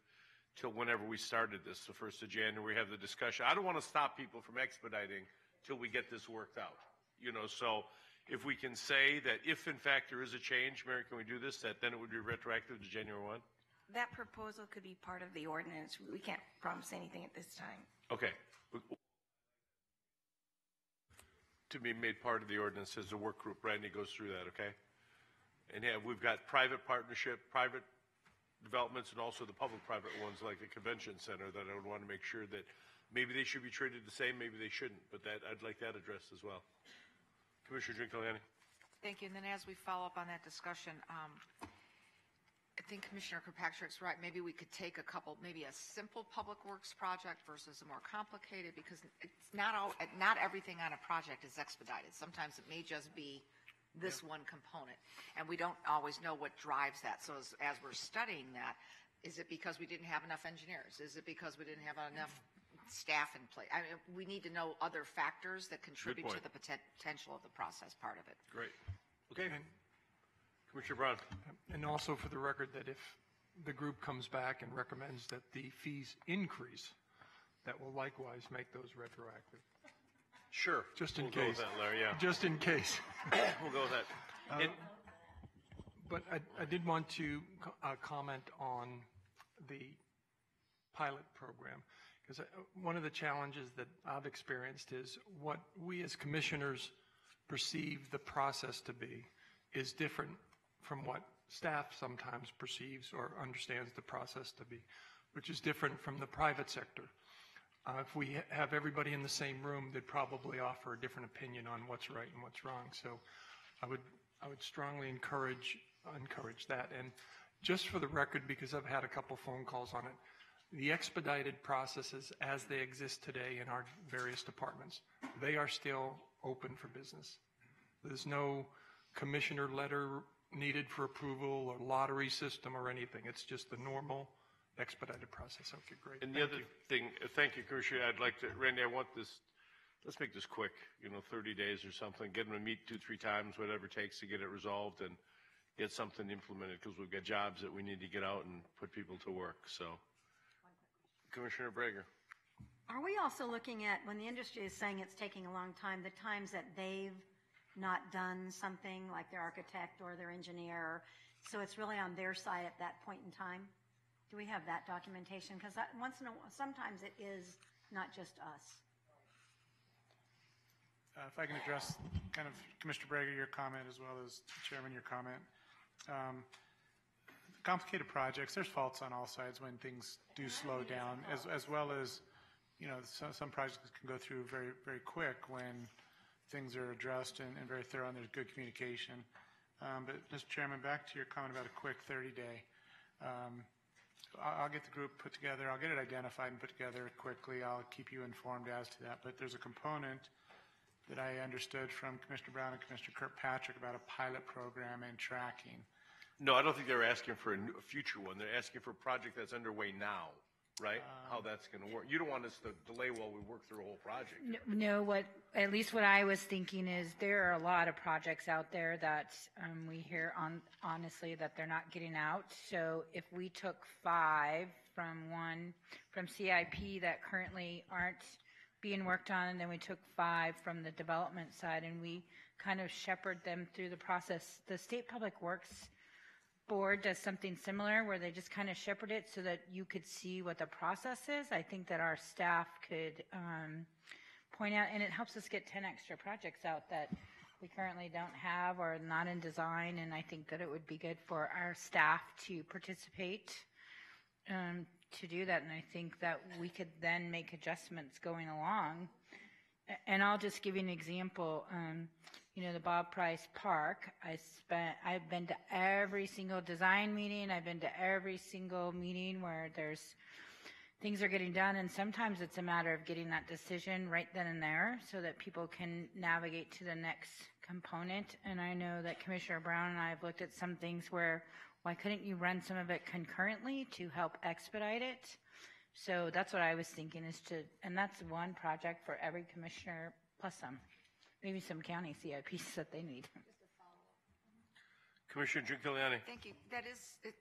till whenever we started this, the 1st of January, we have the discussion. I don't want to stop people from expediting till we get this worked out. You know, so if we can say that if in fact there is a change, Mary, can we do this, that then it would be retroactive to January 1? That proposal could be part of the ordinance. We can't promise anything at this time. Okay. To be made part of the ordinance as a work group. Randy goes through that, okay? And yeah, we've got private partnership, private developments, and also the public-private ones like the convention center that I would want to make sure that maybe they should be treated the same, maybe they shouldn't, but that I'd like that addressed as well. Commissioner Giuliani. Thank you. And then as we follow up on that discussion, I think Commissioner Kirkpatrick's right. Maybe we could take a couple, maybe a simple public works project versus a more complicated, because it's not everything on a project is expedited. Sometimes it may just be this one component, and we don't always know what drives that. So as we're studying that, is it because we didn't have enough engineers? Is it because we didn't have enough staff in place. I mean, we need to know other factors that contribute to point. the potential of the process part of it. Great. Okay. Commissioner Brown. And also for the record, that if the group comes back and recommends that the fees increase, that will likewise make those retroactive. Sure. Just in We'll case. go with that, Larry, yeah. Just in case. We'll go with that. But I did want to comment on the pilot program, because one of the challenges that I've experienced is what we as commissioners perceive the process to be is different from what staff sometimes perceives or understands the process to be, which is different from the private sector. If we have everybody in the same room, they'd probably offer a different opinion on what's right and what's wrong. So I would strongly encourage that. And just for the record, because I've had a couple phone calls on it, the expedited processes as they exist today in our various departments, they are still open for business. There's no commissioner letter needed for approval or lottery system or anything. It's just the normal expedited process. Okay, great. And the other thing, thank you, Commissioner. I'd like to, Randy, I want this, let's make this quick, 30 days or something. Get them to meet 2-3 times, whatever it takes to get it resolved and get something implemented, because we've got jobs that we need to get out and put people to work. So, Commissioner Brager. Are we also looking at, when the industry is saying it's taking a long time, the times that they've not done something, like their architect or their engineer, so it's really on their side at that point in time? Do we have that documentation? Because sometimes it is not just us. If I can address kind of Commissioner Brager, your comment, as well as Chairman, your comment. Complicated projects, there's faults on all sides when things do slow down, as well as, some projects can go through very, very quick when things are addressed and very thorough and there's good communication. But Mr. Chairman, back to your comment about a quick 30-day. I'll get the group put together. I'll get it identified and put together quickly. I'll keep you informed as to that. But there's a component that I understood from Commissioner Brown and Commissioner Kirkpatrick about a pilot program and tracking. No, I don't think they're asking for a future one. They're asking for a project that's underway now, right? How that's going to work. You don't want us to delay while we work through a whole project. No, at least what I was thinking is there are a lot of projects out there that we hear honestly that they're not getting out. So if we took 5 from CIP that currently aren't being worked on, and then we took 5 from the development side, and we kind of shepherd them through the process. The State Public Works Board does something similar where they just kind of shepherd it so that you could see what the process is. I think that our staff could point out, and it helps us get 10 extra projects out that we currently don't have or not in design, and I think that it would be good for our staff to participate to do that, and I think that we could then make adjustments going along. And I'll just give you an example. The Bob Price Park, I've been to every single design meeting. I've been to every single meeting where things are getting done, and sometimes it's a matter of getting that decision right then and there so that people can navigate to the next component. And I know that Commissioner Brown and I have looked at some things where, why couldn't you run some of it concurrently to help expedite it? So that's what I was thinking and that's one project for every commissioner plus some. Maybe some county CIPs that they need. Commissioner Giuliani. Thank you.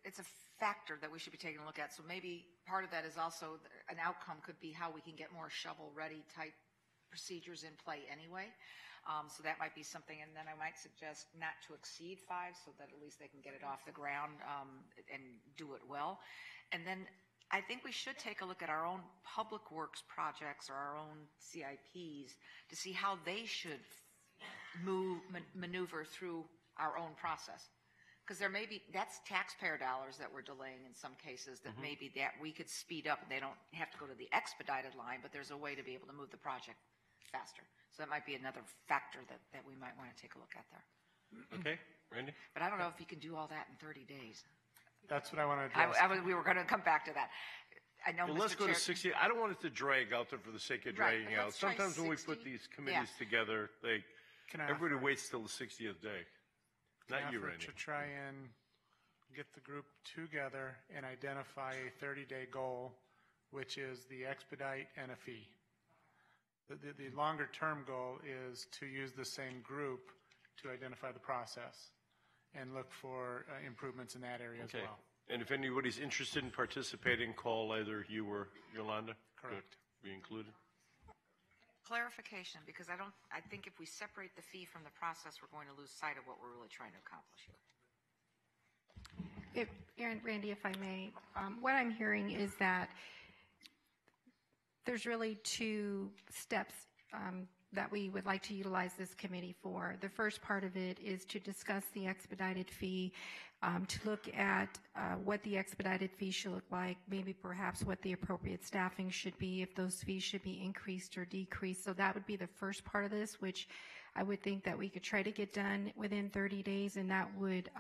It's a factor that we should be taking a look at. So maybe part of that is also an outcome could be how we can get more shovel-ready type procedures in play anyway. So that might be something. And then I might suggest not to exceed 5 so that at least they can get it off the ground and do it well. And then I think we should take a look at our own public works projects or our own CIPs to see how they should maneuver through our own process. Because that's taxpayer dollars that we're delaying in some cases that maybe that we could speed up and they don't have to go to the expedited line, but there's a way to be able to move the project faster. So that might be another factor that we might want to take a look at there. Okay, Randy? But I don't know if you can do all that in 30 days. That's what I want to address. We were going to come back to that. I know. Well, let's go to 60. I don't want it to drag out there for the sake of dragging out. Sometimes when we put these committees together, everybody waits till the 60th day. Not you, Randy. To try and get the group together and identify a 30-day goal which is the expedite and a fee. The longer-term goal is to use the same group to identify the process and look for improvements in that area as well. And if anybody's interested in participating, call either you or Yolanda. Correct. Be included. Clarification, because I think if we separate the fee from the process, we're going to lose sight of what we're really trying to accomplish here. Randy, if I may, what I'm hearing is that there's really two steps that we would like to utilize this committee for. The first part of it is to discuss the expedited fee, to look at what the expedited fee should look like, maybe perhaps what the appropriate staffing should be, if those fees should be increased or decreased. So that would be the first part of this, which I would think that we could try to get done within 30 days, and that would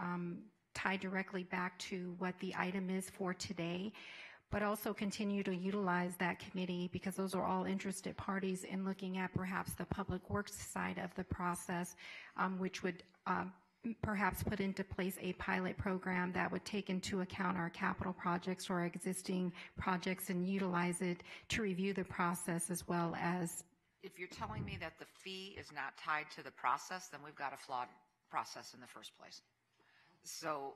tie directly back to what the item is for today, but also continue to utilize that committee because those are all interested parties in looking at perhaps the public works side of the process, which would perhaps put into place a pilot program that would take into account our capital projects or existing projects and utilize it to review the process as well as. If you're telling me that the fee is not tied to the process, then we've got a flawed process in the first place. So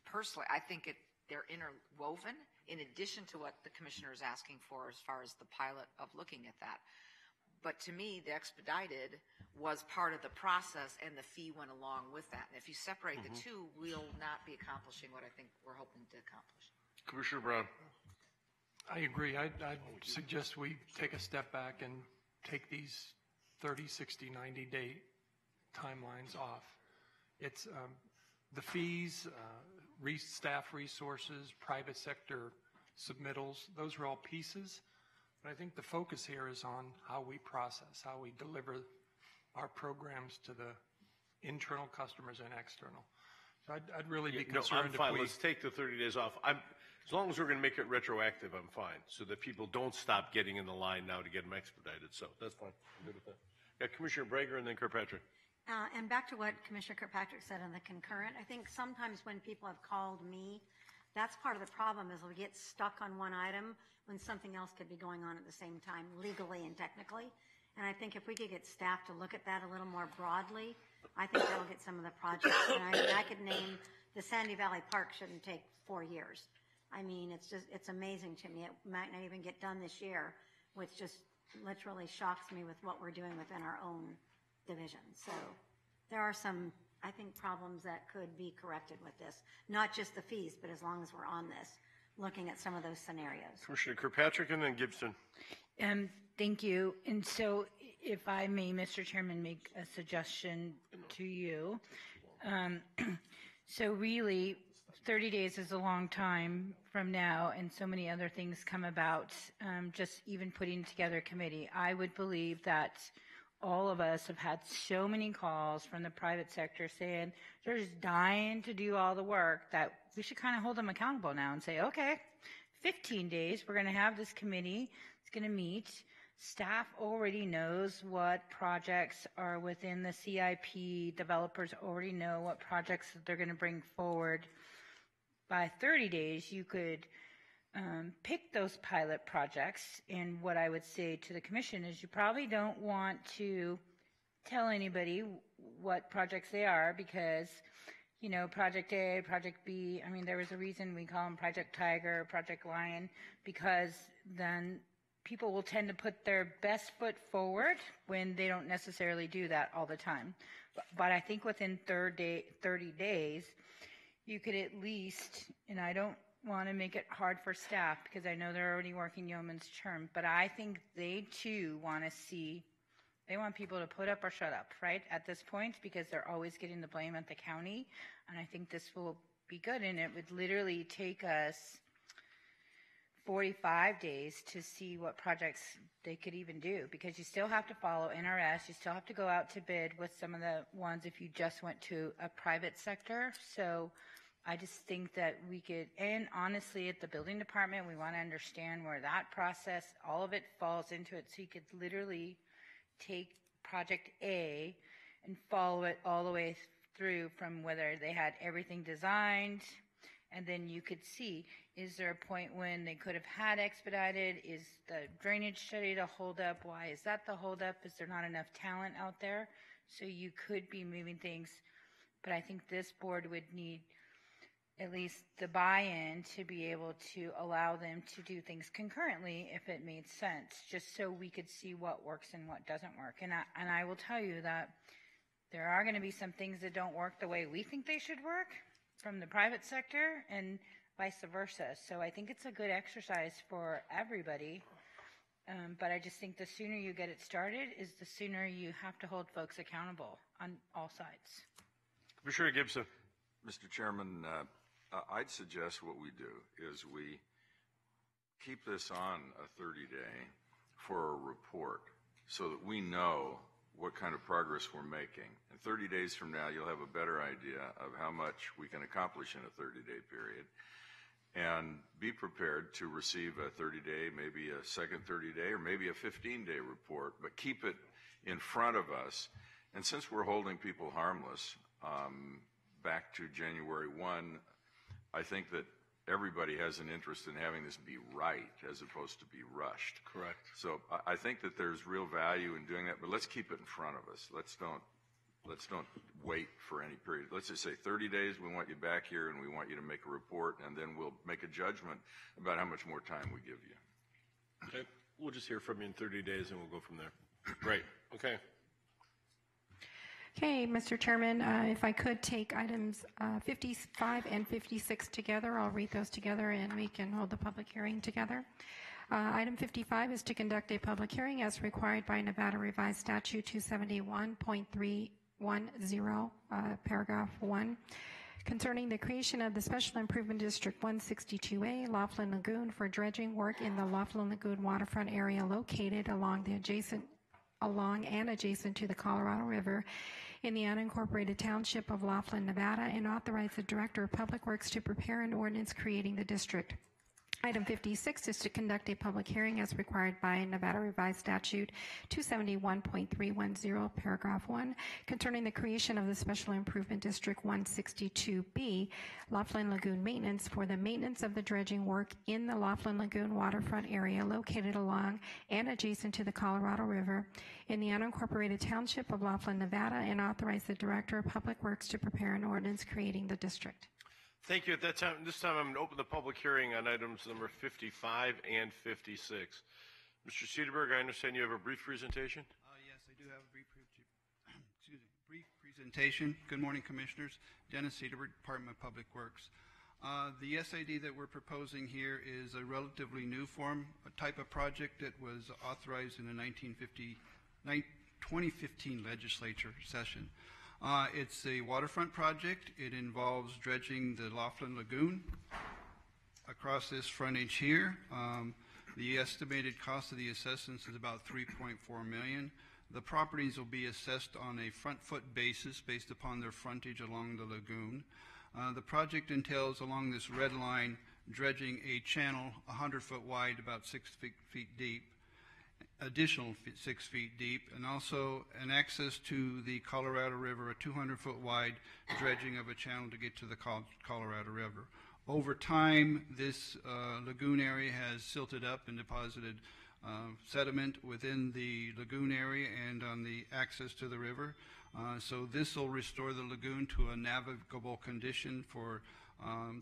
personally, I think they're interwoven in addition to what the commissioner is asking for as far as the pilot of looking at that. But to me, the expedited was part of the process and the fee went along with that. And if you separate the two, we'll not be accomplishing what I think we're hoping to accomplish. Commissioner Brown. I agree. I'd suggest we take a step back and take these 30, 60, 90-day timelines off. It's the fees, staff resources, private sector submittals, those are all pieces. But I think the focus here is on how we process, how we deliver our programs to the internal customers and external. So I'd really be concerned I'm fine. if we... Let's take the 30 days off. As long as we're going to make it retroactive, I'm fine, so that people don't stop getting in the line now to get them expedited. So that's fine. I'm good with that. Yeah, Commissioner Brager and then Kirkpatrick. And back to what Commissioner Kirkpatrick said on the concurrent, I think sometimes when people have called me, that's part of the problem is we get stuck on one item when something else could be going on at the same time, legally and technically. And I think if we could get staff to look at that a little more broadly, I think that'll get some of the projects. And I could name the Sandy Valley Park shouldn't take 4 years. I mean, it's amazing to me. It might not even get done this year, which just literally shocks me with what we're doing within our own division. So there are some, I think, problems that could be corrected with this. Not just the fees, but as long as we're on this, looking at some of those scenarios. Commissioner Kirkpatrick and then Gibson. Thank you. And so if I may, Mr. Chairman, make a suggestion to you. So really, 30 days is a long time from now, and so many other things come about, just even putting together a committee. I would believe that all of us have had so many calls from the private sector saying they're just dying to do all the work that we should kind of hold them accountable now and say, okay, 15 days, we're going to have this committee. It's going to meet. Staff already knows what projects are within the CIP. Developers already know what projects that they're going to bring forward. By 30 days, you could pick those pilot projects. And what I would say to the commission is you probably don't want to tell anybody what projects they are because, you know, Project A, Project B, I mean, there was a reason we call them Project Tiger, Project Lion, because then people will tend to put their best foot forward when they don't necessarily do that all the time. But I think within 30 days, you could at least, and I don't want to make it hard for staff because I know they're already working yeoman's term, but I think they too want to see, they want people to put up or shut up, right, at this point, because they're always getting the blame at the county. And I think this will be good, and it would literally take us 45 days to see what projects they could even do, because you still have to follow NRS, you still have to go out to bid with some of the ones if you just went to a private sector. So I just think that we could, and honestly at the building department, we want to understand where that process, all of it falls into it. So you could literally take project A and follow it all the way through from whether they had everything designed And then you could see, is there a point when they could have had expedited? Is the drainage study the holdup? Why is that the holdup? Is there not enough talent out there? So you could be moving things, but I think this board would need at least the buy-in to be able to allow them to do things concurrently if it made sense, just so we could see what works and what doesn't work. And I will tell you that there are going to be some things that don't work the way we think they should work from the private sector and vice versa. So I think it's a good exercise for everybody. But I just think the sooner you get it started is the sooner you have to hold folks accountable on all sides. Commissioner Gibson. Mr. Chairman, I'd suggest what we do is we keep this on a 30-day for a report so that we know what kind of progress we're making. And 30 days from now, you'll have a better idea of how much we can accomplish in a 30-day period. And be prepared to receive a 30-day, maybe a second 30-day, or maybe a 15-day report, but keep it in front of us. And since we're holding people harmless back to January 1, I think that everybody has an interest in having this be right as opposed to be rushed. Correct. So I think that there's real value in doing that, but let's keep it in front of us. Let's don't wait for any period. Let's just say 30 days, we want you back here and we want you to make a report, and then we'll make a judgment about how much more time we give you. Okay. We'll just hear from you in 30 days and we'll go from there. Great. Okay. Okay, Mr. Chairman, if I could take items 55 and 56 together, I'll read those together and we can hold the public hearing together. Item 55 is to conduct a public hearing as required by Nevada Revised Statute 271.310, paragraph 1, concerning the creation of the Special Improvement District 162A, Laughlin Lagoon, for dredging work in the Laughlin Lagoon waterfront area located along and adjacent to the Colorado River in the unincorporated township of Laughlin, Nevada, and authorize the Director of Public Works to prepare an ordinance creating the district. Item 56 is to conduct a public hearing as required by Nevada Revised Statute 271.310, paragraph 1, concerning the creation of the Special Improvement District 162B, Laughlin Lagoon Maintenance, for the maintenance of the dredging work in the Laughlin Lagoon waterfront area located along and adjacent to the Colorado River in the unincorporated township of Laughlin, Nevada, and authorize the Director of Public Works to prepare an ordinance creating the district. Thank you. At that time, this time I'm going to open the public hearing on items number 55 and 56. Mr. Cedarberg, I understand you have a brief presentation? Yes, I do have a brief presentation. Good morning, Commissioners. Dennis Cedarberg, Department of Public Works. The SID that we're proposing here is a relatively new form, a type of project that was authorized in the 2015 legislature session. It's a waterfront project. It involves dredging the Laughlin Lagoon across this frontage here. The estimated cost of the assessments is about $3.4 million. The properties will be assessed on a front foot basis based upon their frontage along the lagoon. The project entails along this red line dredging a channel 100 foot wide, about 6 feet deep, additional 6 feet deep, and also an access to the Colorado River, a 200-foot wide dredging of a channel to get to the Colorado River. Over time, this lagoon area has silted up and deposited sediment within the lagoon area and on the access to the river. So this will restore the lagoon to a navigable condition for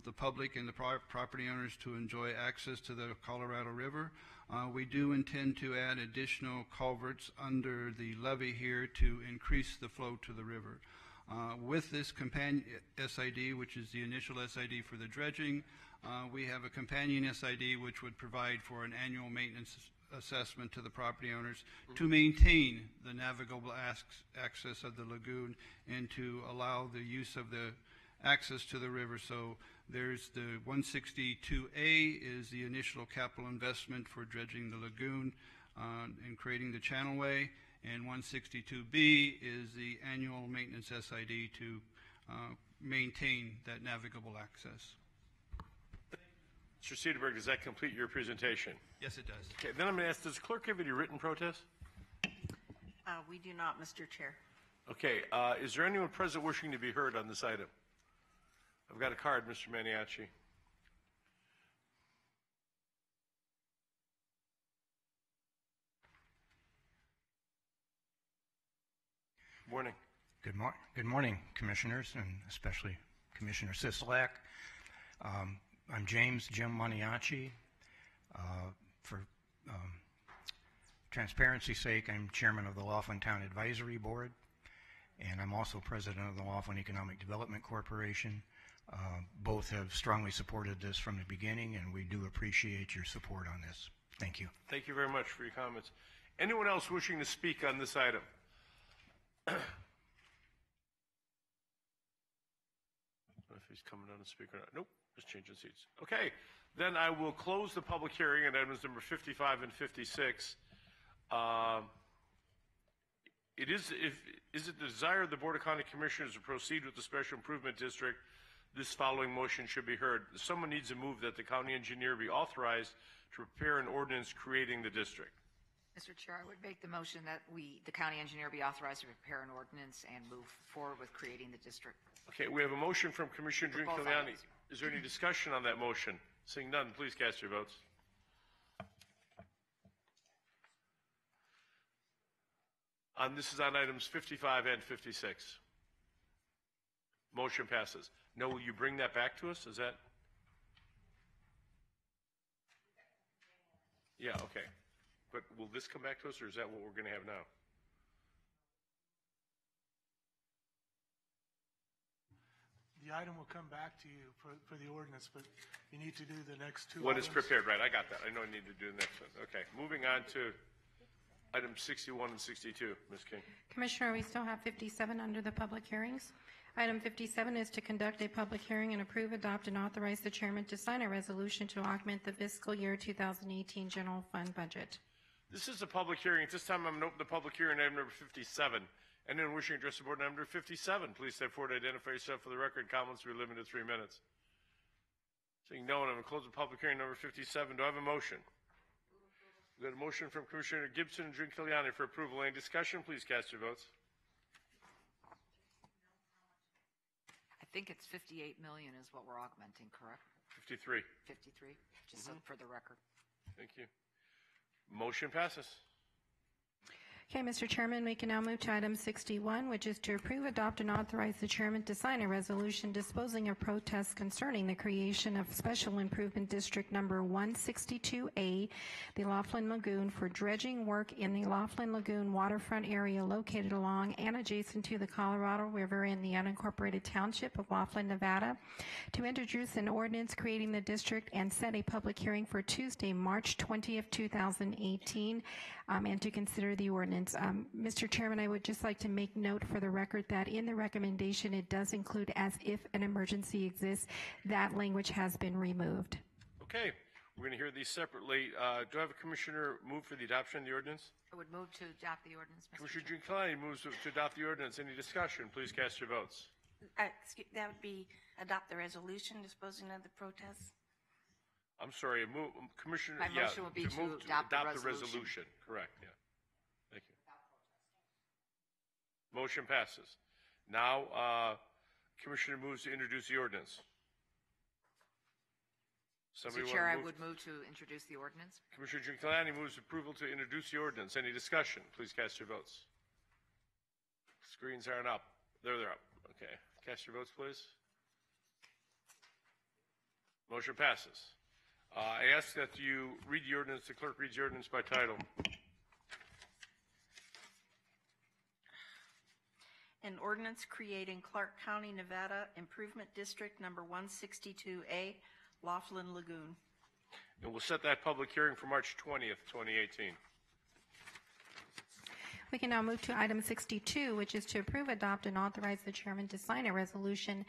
the public and the property owners to enjoy access to the Colorado River. We do intend to add additional culverts under the levee here to increase the flow to the river. With this companion SID, which is the initial SID for the dredging, we have a companion SID which would provide for an annual maintenance assessment to the property owners to maintain the navigable access of the lagoon and to allow the use of the access to the river. So there's the 162A is the initial capital investment for dredging the lagoon and creating the channelway, and 162B is the annual maintenance SID to maintain that navigable access. Mr. Cedarberg, does that complete your presentation? Yes, it does. Okay, then I'm going to ask, does the clerk have any written protest? We do not, Mr. Chair. Okay, is there anyone present wishing to be heard on this item? I've got a card, Mr. Maniaci. Morning. Good morning, Commissioners, and especially Commissioner Sisolak. I'm Jim Maniaci. For transparency's sake, I'm Chairman of the Laughlin Town Advisory Board, and I'm also President of the Laughlin Economic Development Corporation. Both have strongly supported this from the beginning, and we do appreciate your support on this. Thank you. Thank you very much for your comments. Anyone else wishing to speak on this item? If he's coming on to speak or not. Nope, just changing seats. Okay, then I will close the public hearing on items number 55 and 56. Is it the desire of the Board of County Commissioners to proceed with the Special Improvement District? This following motion should be heard. Someone needs to move that the county engineer be authorized to prepare an ordinance creating the district. Mr. Chair, I would make the motion that the county engineer be authorized to prepare an ordinance and move forward with creating the district. Okay, we have a motion from Commissioner For both Giuliani. items. Is there any discussion on that motion? Seeing none, please cast your votes. This is on items 55 and 56. Motion passes. No, will you bring that back to us? Is that? Yeah, okay. But will this come back to us, or is that what we're going to have now? The item will come back to you for the ordinance, but you need to do the next two What items. is prepared, right? I got that. I know I need to do the next one. Okay, moving on to items 61 and 62. Ms. King. Commissioner, we still have 57 under the public hearings. Item 57 is to conduct a public hearing and approve, adopt, and authorize the chairman to sign a resolution to augment the fiscal year 2018 general fund budget. This is a public hearing. At this time, I'm going to open the public hearing, item number 57. Anyone wishing to address the board on item number 57, please step forward and identify yourself for the record. Comments will be limited to 3 minutes. Seeing no one, I'm going to close the public hearing, number 57. Do I have a motion? We've got a motion from Commissioner Gibson and Giuliani for approval. Any discussion? Please cast your votes. I think it's 58 million is what we're augmenting, correct? 53. 53, just so for the record. Thank you. Motion passes. Okay, Mr. Chairman, we can now move to item 61, which is to approve, adopt, and authorize the chairman to sign a resolution disposing of protests concerning the creation of Special Improvement District Number 162A, the Laughlin Lagoon, for dredging work in the Laughlin Lagoon waterfront area located along and adjacent to the Colorado River in the unincorporated township of Laughlin, Nevada, to introduce an ordinance creating the district and set a public hearing for Tuesday, March 20th, 2018, and to consider the ordinance. Mr. Chairman, I would just like to make note for the record that in the recommendation it does include as if an emergency exists. That language has been removed. Okay, we're going to hear these separately. Do I have a commissioner move for the adoption of the ordinance? I would move to adopt the ordinance, Mr. Commissioner Chair. Giuliani moves to adopt the ordinance. Any discussion? Please cast your votes. That would be adopt the resolution disposing of the protests. I'm sorry, Commissioner. My motion would be to move adopt the the resolution. Correct, yeah. Thank you. Motion passes. Now, Commissioner moves to introduce the ordinance. Mr. Chair, I would move to introduce the ordinance. Commissioner Giuliani moves approval to introduce the ordinance. Any discussion? Please cast your votes. Screens aren't up. They're up. Okay. Cast your votes, please. Motion passes. I ask that you read the ordinance. The clerk reads the ordinance by title. An ordinance creating Clark County, Nevada Improvement District Number 162A, Laughlin Lagoon. And we'll set that public hearing for March 20th, 2018. We can now move to item 62, which is to approve, adopt, and authorize the chairman to sign a resolution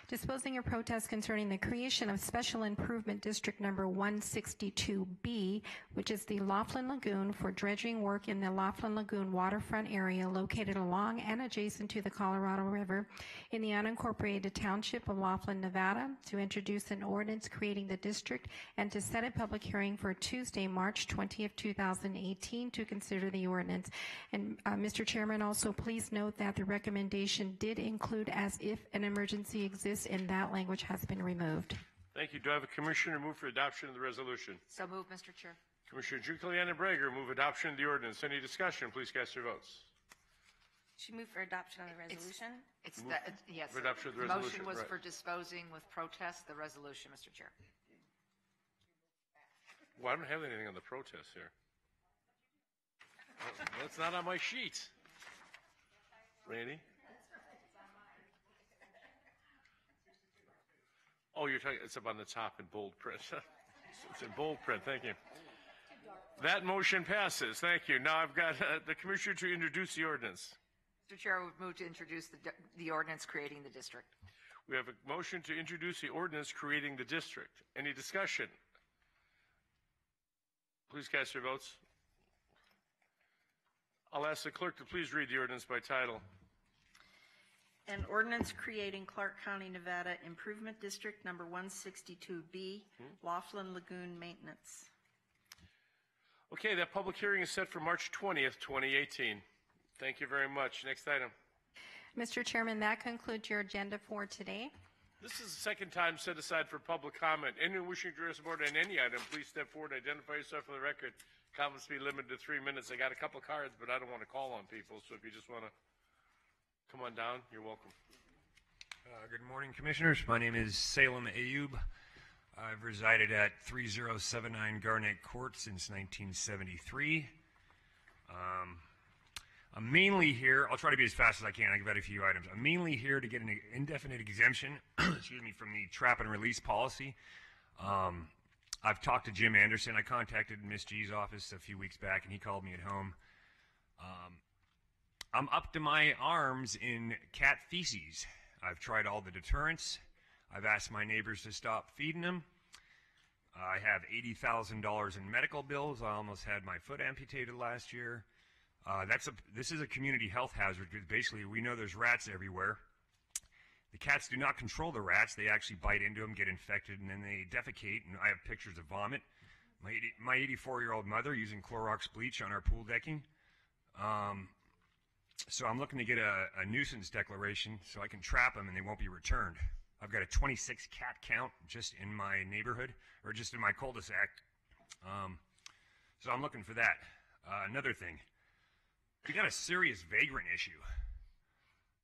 disposing of protests concerning the creation of Special Improvement District Number 162B, which is the Laughlin Lagoon, for dredging work in the Laughlin Lagoon waterfront area located along and adjacent to the Colorado River in the unincorporated township of Laughlin, Nevada, to introduce an ordinance creating the district and to set a public hearing for Tuesday, March 20th, 2018, to consider the ordinance. And Mr. Chairman, also please note that the recommendation did include as if an emergency exists, and that language has been removed. Thank you. Do I have a commissioner move for adoption of the resolution? So move, Mr. Chair. Commissioner Giuliani Brager move adoption of the ordinance. Any discussion? Please cast your votes. She moved for adoption of the resolution. Yes. Adoption of the motion resolution, was right. for disposing with protest the resolution, Mr. Chair. Well, I don't have anything on the protest here. Well, it's not on my sheet. Randy? Oh, you're talking, it's up on the top in bold print. It's in bold print, thank you. That motion passes, thank you. Now I've got the Commissioner to introduce the ordinance. Mr. Chair, I would move to introduce the ordinance creating the district. We have a motion to introduce the ordinance creating the district. Any discussion? Please cast your votes. I'll ask the clerk to please read the ordinance by title. An ordinance creating Clark County, Nevada Improvement District Number 162B, Laughlin Lagoon Maintenance. Okay, that public hearing is set for March 20th, 2018. Thank you very much. Next item. Mr. Chairman, that concludes your agenda for today. This is the second time set aside for public comment. Anyone wishing to address the board on any item, please step forward, identify yourself for the record. Comments be limited to 3 minutes. I got a couple cards, but I don't want to call on people, so if you just want to come on down, you're welcome. Good morning, Commissioners. My name is Salem Ayub. I've resided at 3079 Garnett Court since 1973. I'm mainly here, I'll try to be as fast as I can, I've got a few items. I'm mainly here to get an indefinite exemption, excuse me, from the trap and release policy. I've talked to Jim Anderson. I contacted Miss G's office a few weeks back, and he called me at home. I'm up to my arms in cat feces. I've tried all the deterrents. I've asked my neighbors to stop feeding them. I have $80,000 in medical bills. I almost had my foot amputated last year. This is a community health hazard because basically we know there's rats everywhere. The cats do not control the rats. They actually bite into them, get infected, and then they defecate, and I have pictures of vomit. My 84-year-old mother using Clorox bleach on our pool decking. So I'm looking to get a nuisance declaration so I can trap them and they won't be returned. I've got a 26 cat count just in my neighborhood, or just in my cul-de-sac. So I'm looking for that. Another thing, we got a serious vagrant issue.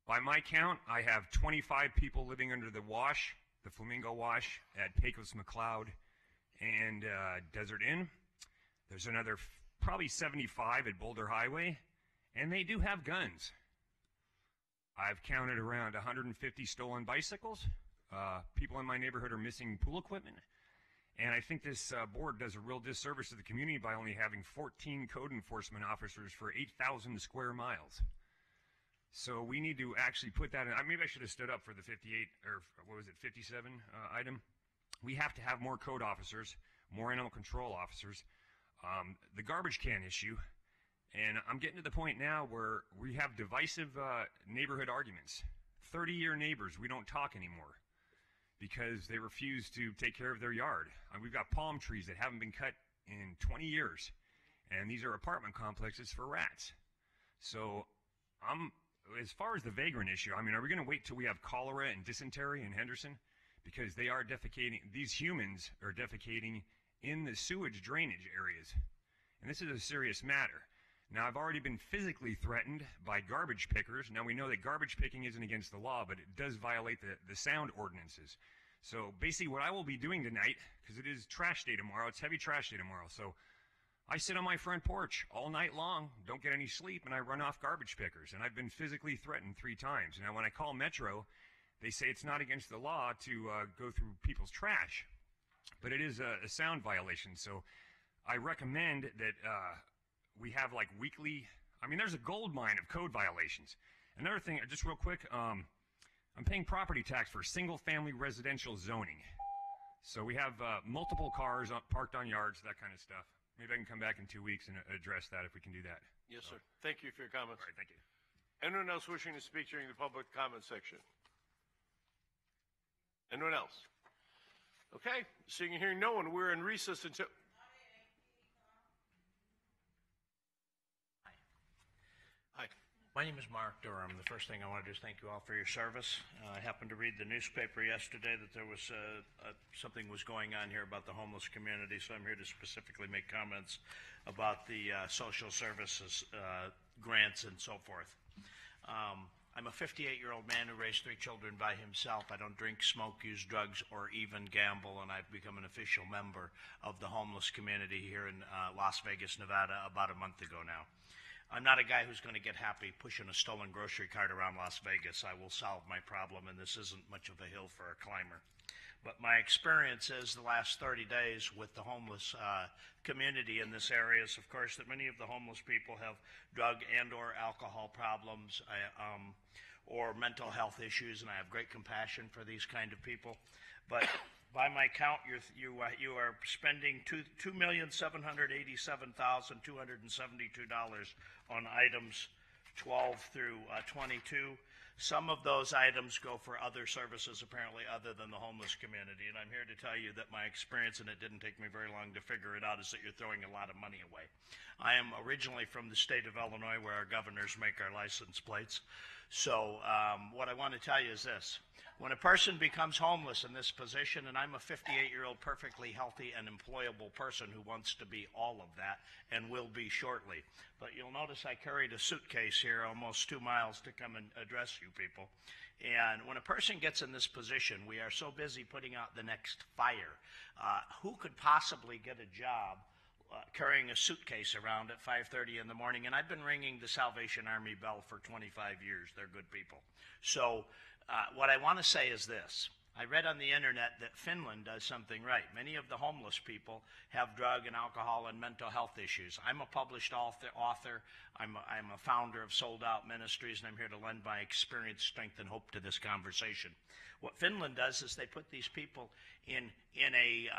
By my count, I have 25 people living under the wash, the Flamingo Wash at Pecos McLeod and Desert Inn. There's another probably 75 at Boulder Highway, and they do have guns. I've counted around 150 stolen bicycles. People in my neighborhood are missing pool equipment. And I think this board does a real disservice to the community by only having 14 code enforcement officers for 8,000 square miles. So we need to actually put that in. Maybe I should have stood up for the 58, or what was it, 57 item. We have to have more code officers, more animal control officers. The garbage can issue, and I'm getting to the point now where we have divisive neighborhood arguments. 30-year neighbors, we don't talk anymore because they refuse to take care of their yard. We've got palm trees that haven't been cut in 20 years, and these are apartment complexes for rats. So as far as the vagrant issue, are we going to wait till we have cholera and dysentery in Henderson? Because they are defecating, these humans are defecating in the sewage drainage areas. And this is a serious matter. Now, I've already been physically threatened by garbage pickers. Now, we know that garbage picking isn't against the law, but it does violate the sound ordinances. So basically what I will be doing tonight, because it is trash day tomorrow, it's heavy trash day tomorrow, so I sit on my front porch all night long, don't get any sleep, and I run off garbage pickers. And I've been physically threatened 3 times. Now, when I call Metro, they say it's not against the law to go through people's trash. But it is a sound violation. So I recommend that we have like weekly, there's a gold mine of code violations. Another thing, just real quick, I'm paying property tax for single-family residential zoning. So we have multiple cars parked on yards, that kind of stuff. Maybe I can come back in 2 weeks and address that if we can do that. Yes, sir. Thank you for your comments. All right, thank you. Anyone else wishing to speak during the public comment section? Anyone else? Okay, seeing and hearing no one, we're in recess until... Hi. My name is Mark Durham. The first thing I want to do is thank you all for your service. I happened to read the newspaper yesterday that there was something was going on here about the homeless community, so I'm here to specifically make comments about the social services grants and so forth. I'm a 58-year-old man who raised 3 children by himself. I don't drink, smoke, use drugs, or even gamble, and I've become an official member of the homeless community here in Las Vegas, Nevada, about a month ago now. I'm not a guy who's going to get happy pushing a stolen grocery cart around Las Vegas. I will solve my problem, and this isn't much of a hill for a climber. But my experience is the last 30 days with the homeless community in this area is, of course, that many of the homeless people have drug and or alcohol problems or mental health issues, and I have great compassion for these kind of people. But by my count, you are spending $2,787,272 on items 12 through 22. Some of those items go for other services, apparently, other than the homeless community. And I'm here to tell you that my experience, and it didn't take me very long to figure it out, is that you're throwing a lot of money away. I am originally from the state of Illinois, where our governors make our license plates. So what I want to tell you is this. When a person becomes homeless in this position, and I'm a 58-year-old perfectly healthy and employable person who wants to be all of that and will be shortly. But you'll notice I carried a suitcase here almost 2 miles to come and address you people. And when a person gets in this position, we are so busy putting out the next fire. Who could possibly get a job carrying a suitcase around at 5:30 in the morning? And I've been ringing the Salvation Army bell for 25 years. They're good people. So what I want to say is this. I read on the internet that Finland does something right. Many of the homeless people have drug and alcohol and mental health issues. I'm a published author. I'm a founder of Sold Out Ministries, and I'm here to lend my experience, strength, and hope to this conversation. What Finland does is they put these people in a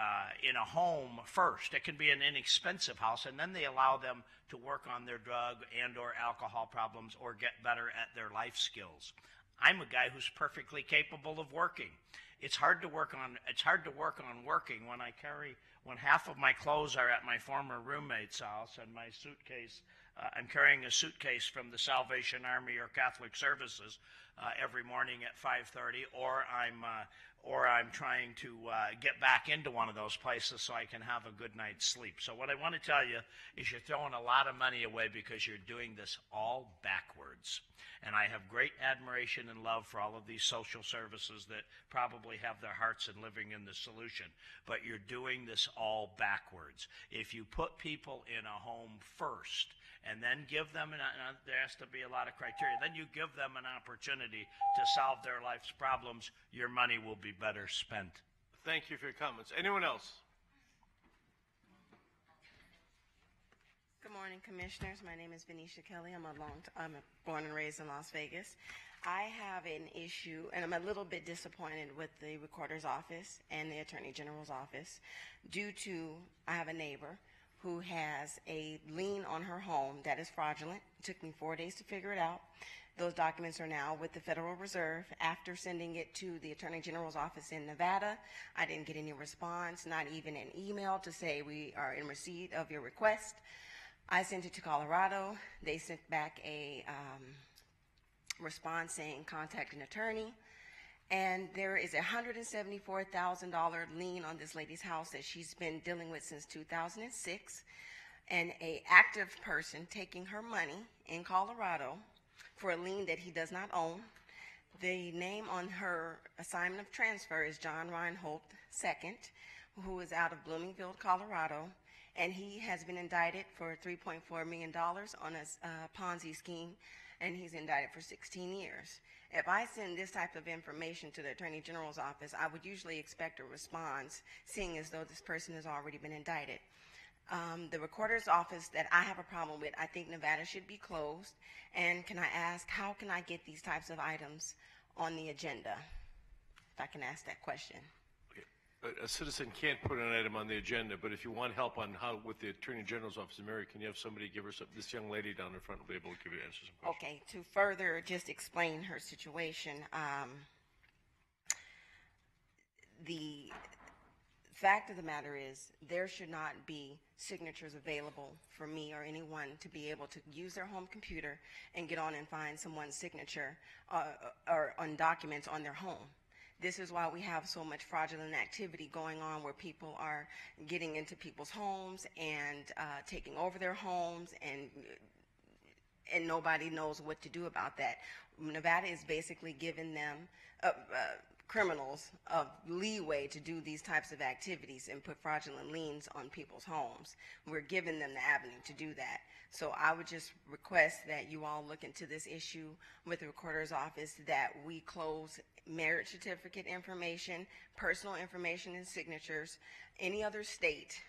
home first. It can be an inexpensive house, and then they allow them to work on their drug and or alcohol problems or get better at their life skills. I'm a guy who's perfectly capable of working. It's hard to work on working when half of my clothes are at my former roommate's house and my suitcase. I'm carrying a suitcase from the Salvation Army or Catholic Services every morning at 5:30, or I'm trying to get back into one of those places so I can have a good night's sleep. So what I want to tell you is you're throwing a lot of money away because you're doing this all backwards. And I have great admiration and love for all of these social services that probably have their hearts in living in the solution. But you're doing this all backwards. If you put people in a home first and then give them, there has to be a lot of criteria, then you give them an opportunity to solve their life's problems, your money will be better spent. Thank you for your comments. Anyone else? Good morning, Commissioners. My name is Venetia Kelly. I'm born and raised in Las Vegas. I have an issue, and I'm a little bit disappointed with the Recorder's Office and the Attorney General's Office due to I have a neighbor who has a lien on her home that is fraudulent. It took me 4 days to figure it out. Those documents are now with the Federal Reserve. After sending it to the Attorney General's office in Nevada, I didn't get any response, not even an email to say we are in receipt of your request. I sent it to Colorado. They sent back a response saying contact an attorney. And there is a $174,000 lien on this lady's house that she's been dealing with since 2006. And an active person taking her money in Colorado for a lien that he does not own. The name on her assignment of transfer is John Reinhold II, who is out of Bloomingfield, Colorado. And he has been indicted for $3.4 million on a Ponzi scheme, and he's indicted for 16 years. If I send this type of information to the Attorney General's office, I would usually expect a response, seeing as though this person has already been indicted. The Recorder's Office that I have a problem with, I think Nevada should be closed. And can I ask, how can I get these types of items on the agenda? If I can ask that question. A citizen can't put an item on the agenda, but if you want help on how with the Attorney General's office, Mary, can you have somebody give her some? This young lady down in front will be able to give you answers some questions. Okay, to further just explain her situation, the fact of the matter is there should not be signatures available for me or anyone to be able to use their home computer and get on and find someone's signature or on documents on their home. This is why we have so much fraudulent activity going on where people are getting into people's homes and taking over their homes and nobody knows what to do about that. Nevada is basically giving them criminals of leeway to do these types of activities and put fraudulent liens on people's homes. We're giving them the avenue to do that. So I would just request that you all look into this issue with the recorder's office, that we close marriage certificate information, personal information and signatures. Any other state